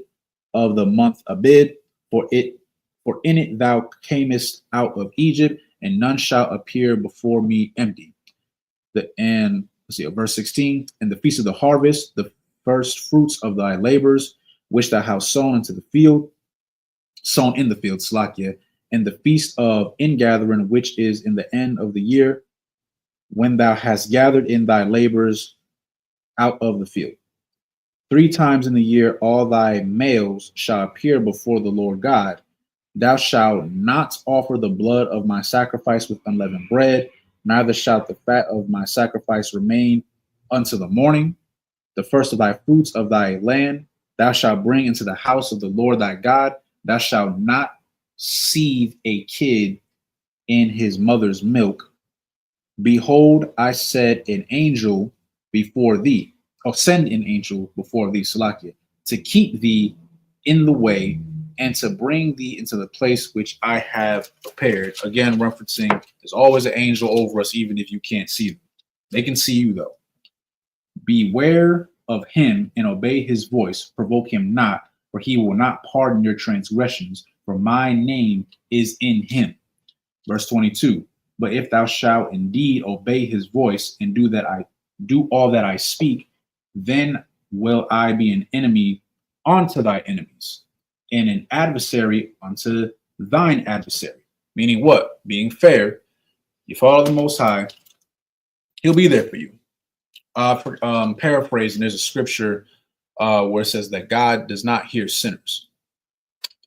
of the month Abib, for in it thou camest out of Egypt, and none shall appear before me empty. Verse 16. And the feast of the harvest, the first fruits of thy labors, which thou hast sown in the field, Slakia, and the feast of ingathering, which is in the end of the year, when thou hast gathered in thy labors out of the field. 3 times in the year all thy males shall appear before the Lord God. Thou shalt not offer the blood of my sacrifice with unleavened bread, neither shalt the fat of my sacrifice remain unto the morning. The first of thy fruits of thy land thou shalt bring into the house of the Lord thy God. Thou shalt not seethe a kid in his mother's milk. Behold, I send an angel before thee, Salakia, to keep thee in the way, and to bring thee into the place which I have prepared. Again, referencing there's always an angel over us, even if you can't see them. They can see you though. Beware of him and obey his voice. Provoke him not, for he will not pardon your transgressions, for my name is in him. Verse 22. But if thou shalt indeed obey his voice and do all that I speak, then will I be an enemy unto thy enemies, and an adversary unto thine adversary. Meaning what? Being fair. You follow the Most High, he'll be there for you. Paraphrasing, there's a scripture where it says that God does not hear sinners.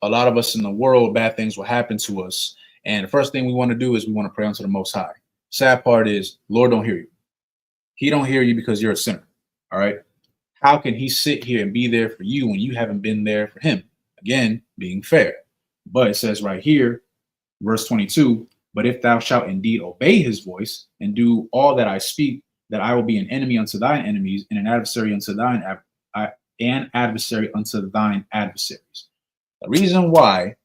A lot of us in the world, bad things will happen to us. And the first thing we want to do is we want to pray unto the Most High. Sad part is, Lord don't hear you. He don't hear you because you're a sinner. All right. How can he sit here and be there for you when you haven't been there for him? Again, being fair. But it says right here, verse 22, but if thou shalt indeed obey his voice and do all that I speak, that I will be an enemy unto thine enemies and an adversary unto thine adversaries. The reason why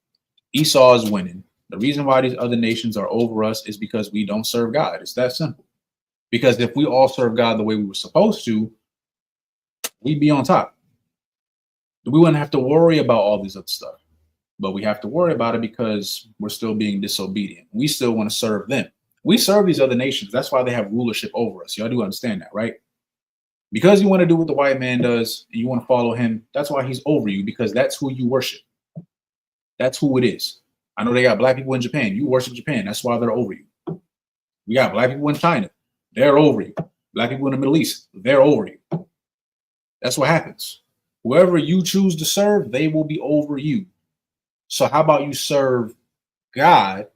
Esau is winning, the reason why these other nations are over us is because we don't serve God. It's that simple. Because if we all serve God the way we were supposed to, we'd be on top. We wouldn't have to worry about all this other stuff. But we have to worry about it because we're still being disobedient. We still want to serve them. We serve these other nations. That's why they have rulership over us. Y'all do understand that, right? Because you want to do what the white man does and you want to follow him, that's why he's over you, because that's who you worship. That's who it is. I know they got black people in Japan. You worship Japan. That's why they're over you. We got black people in China. They're over you. Black people in the Middle East. They're over you. That's what happens. Whoever you choose to serve, they will be over you. So how about you serve God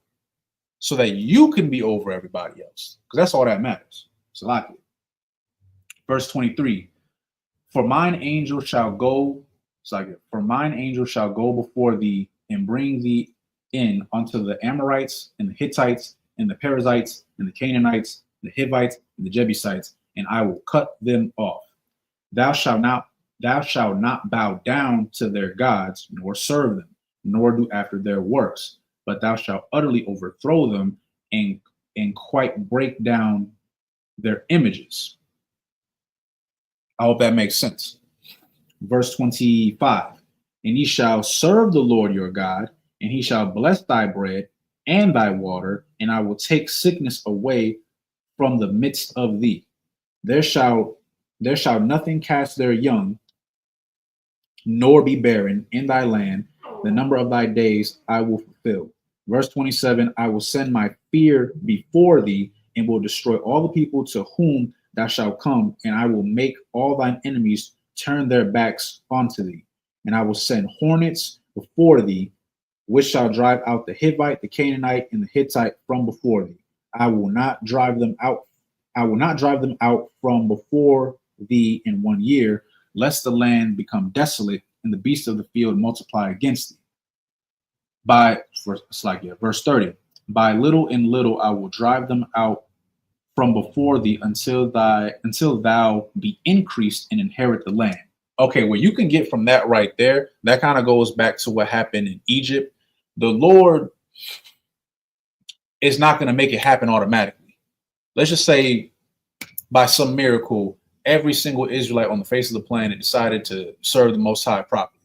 so that you can be over everybody else? Because that's all that matters. It's a lot. Verse 23. For mine angel shall go before thee and bring thee in unto the Amorites and the Hittites and the Perizzites and the Canaanites, the Hivites and the Jebusites, and I will cut them off. Thou shalt not bow down to their gods, nor serve them, nor do after their works, but thou shalt utterly overthrow them and quite break down their images. I hope that makes sense. Verse 25, and ye shall serve the Lord your God, and he shall bless thy bread and thy water, and I will take sickness away from the midst of thee. There shall nothing cast their young, nor be barren in thy land. The number of thy days I will fulfill. Verse 27, I will send my fear before thee, and will destroy all the people to whom thou shalt come, and I will make all thine enemies turn their backs unto thee. And I will send hornets before thee, which shall drive out the Hivite, the Canaanite, and the Hittite from before thee. I will not drive them out. I will not drive them out from before thee in 1 year, lest the land become desolate and the beasts of the field multiply against thee. Verse 30. By little and little I will drive them out from before thee until thou be increased and inherit the land. Okay, well, you can get from that right there. That kind of goes back to what happened in Egypt. The Lord is not going to make it happen automatically. Let's just say by some miracle, every single Israelite on the face of the planet decided to serve the Most High properly.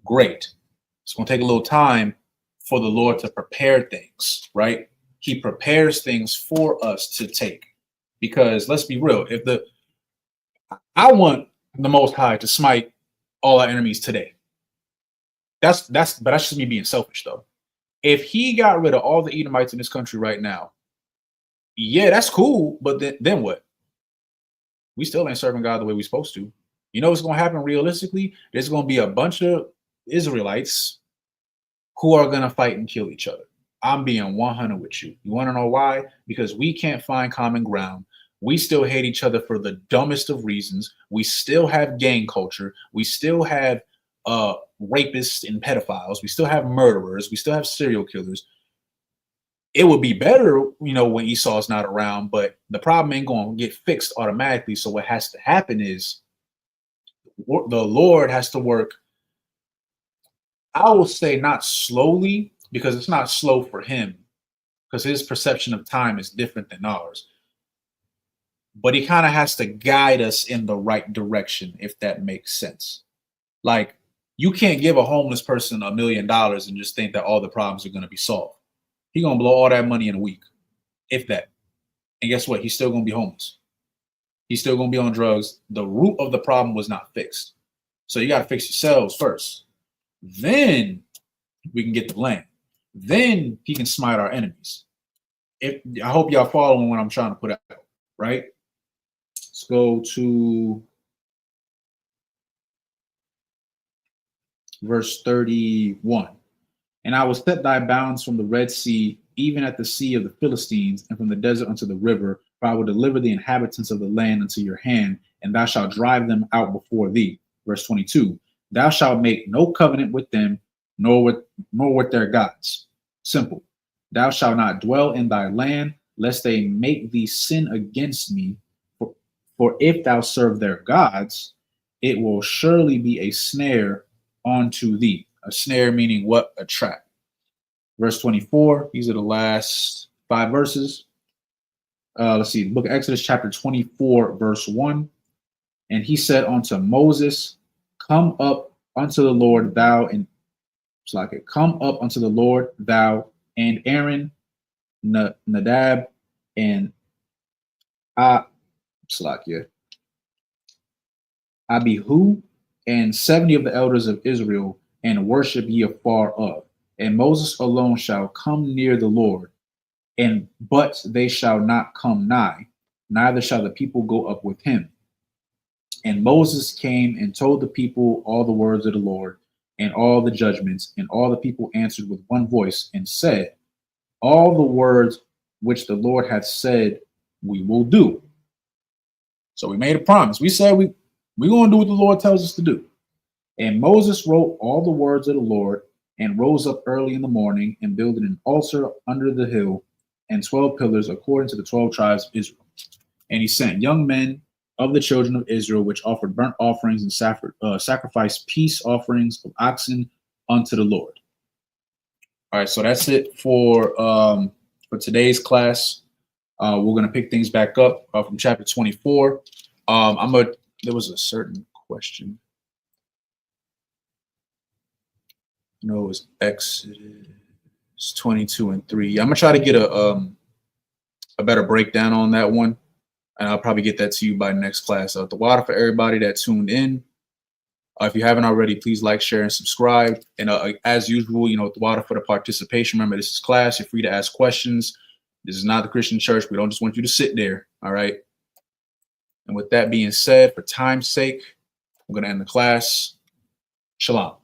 Great. It's going to take a little time for the Lord to prepare things, right? He prepares things for us to take. Because let's be real, I want the Most High to smite all our enemies today. But that's just me being selfish, though. If he got rid of all the Edomites in this country right now, yeah, that's cool. But then what? We still ain't serving God the way we're supposed to. You know what's going to happen realistically? There's going to be a bunch of Israelites who are going to fight and kill each other. I'm being 100 with you. You want to know why? Because we can't find common ground. We still hate each other for the dumbest of reasons. We still have gang culture. We still have rapists and pedophiles. We still have murderers. We still have serial killers. It would be better, when Esau's not around, but the problem ain't going to get fixed automatically. So what has to happen is the Lord has to work I will say not slowly, because it's not slow for him, because his perception of time is different than ours. But he kind of has to guide us in the right direction, if that makes sense. Like, you can't give a homeless person $1 million and just think that all the problems are going to be solved. He's going to blow all that money in a week, if that. And guess what? He's still going to be homeless. He's still going to be on drugs. The root of the problem was not fixed. So you got to fix yourselves first. Then we can get the land. Then he can smite our enemies. I hope y'all following what I'm trying to put out, right? Let's go to verse 31. And I will set thy bounds from the Red Sea, even at the sea of the Philistines, and from the desert unto the river. For I will deliver the inhabitants of the land unto your hand, and thou shalt drive them out before thee. Verse 22. Thou shalt make no covenant with them, nor with their gods. Simple. Thou shalt not dwell in thy land, lest they make thee sin against me. For if thou serve their gods, it will surely be a snare unto thee. A snare meaning what? A trap. Verse 24. These are the last 5 verses. Let's see. Book of Exodus chapter 24, verse 1. And he said unto Moses, come up unto the Lord, thou and come up unto the Lord, thou and Aaron, Nadab, and Abihu, and 70 of the elders of Israel, and worship ye afar off. And Moses alone shall come near the Lord, but they shall not come nigh, neither shall the people go up with him. And Moses came and told the people all the words of the Lord and all the judgments, and all the people answered with one voice and said, all the words which the Lord hath said we will do. So we made a promise. We said we're going to do what the Lord tells us to do. And Moses wrote all the words of the Lord, and rose up early in the morning and built an altar under the hill, and 12 pillars according to the 12 tribes of Israel. And he sent young men of the children of Israel, which offered burnt offerings and sacrificed peace offerings of oxen unto the Lord. All right, so that's it for today's class. We're going to pick things back up from chapter 24. There was a certain question. No, it was Exodus 22 and 3. I'm gonna try to get a better breakdown on that one, and I'll probably get that to you by next class. The water for everybody that tuned in. If you haven't already, please like, share, and subscribe. And as usual, the water for the participation. Remember, this is class. You're free to ask questions. This is not the Christian church. We don't just want you to sit there. All right. And with that being said, for time's sake, I'm gonna end the class. Shalom.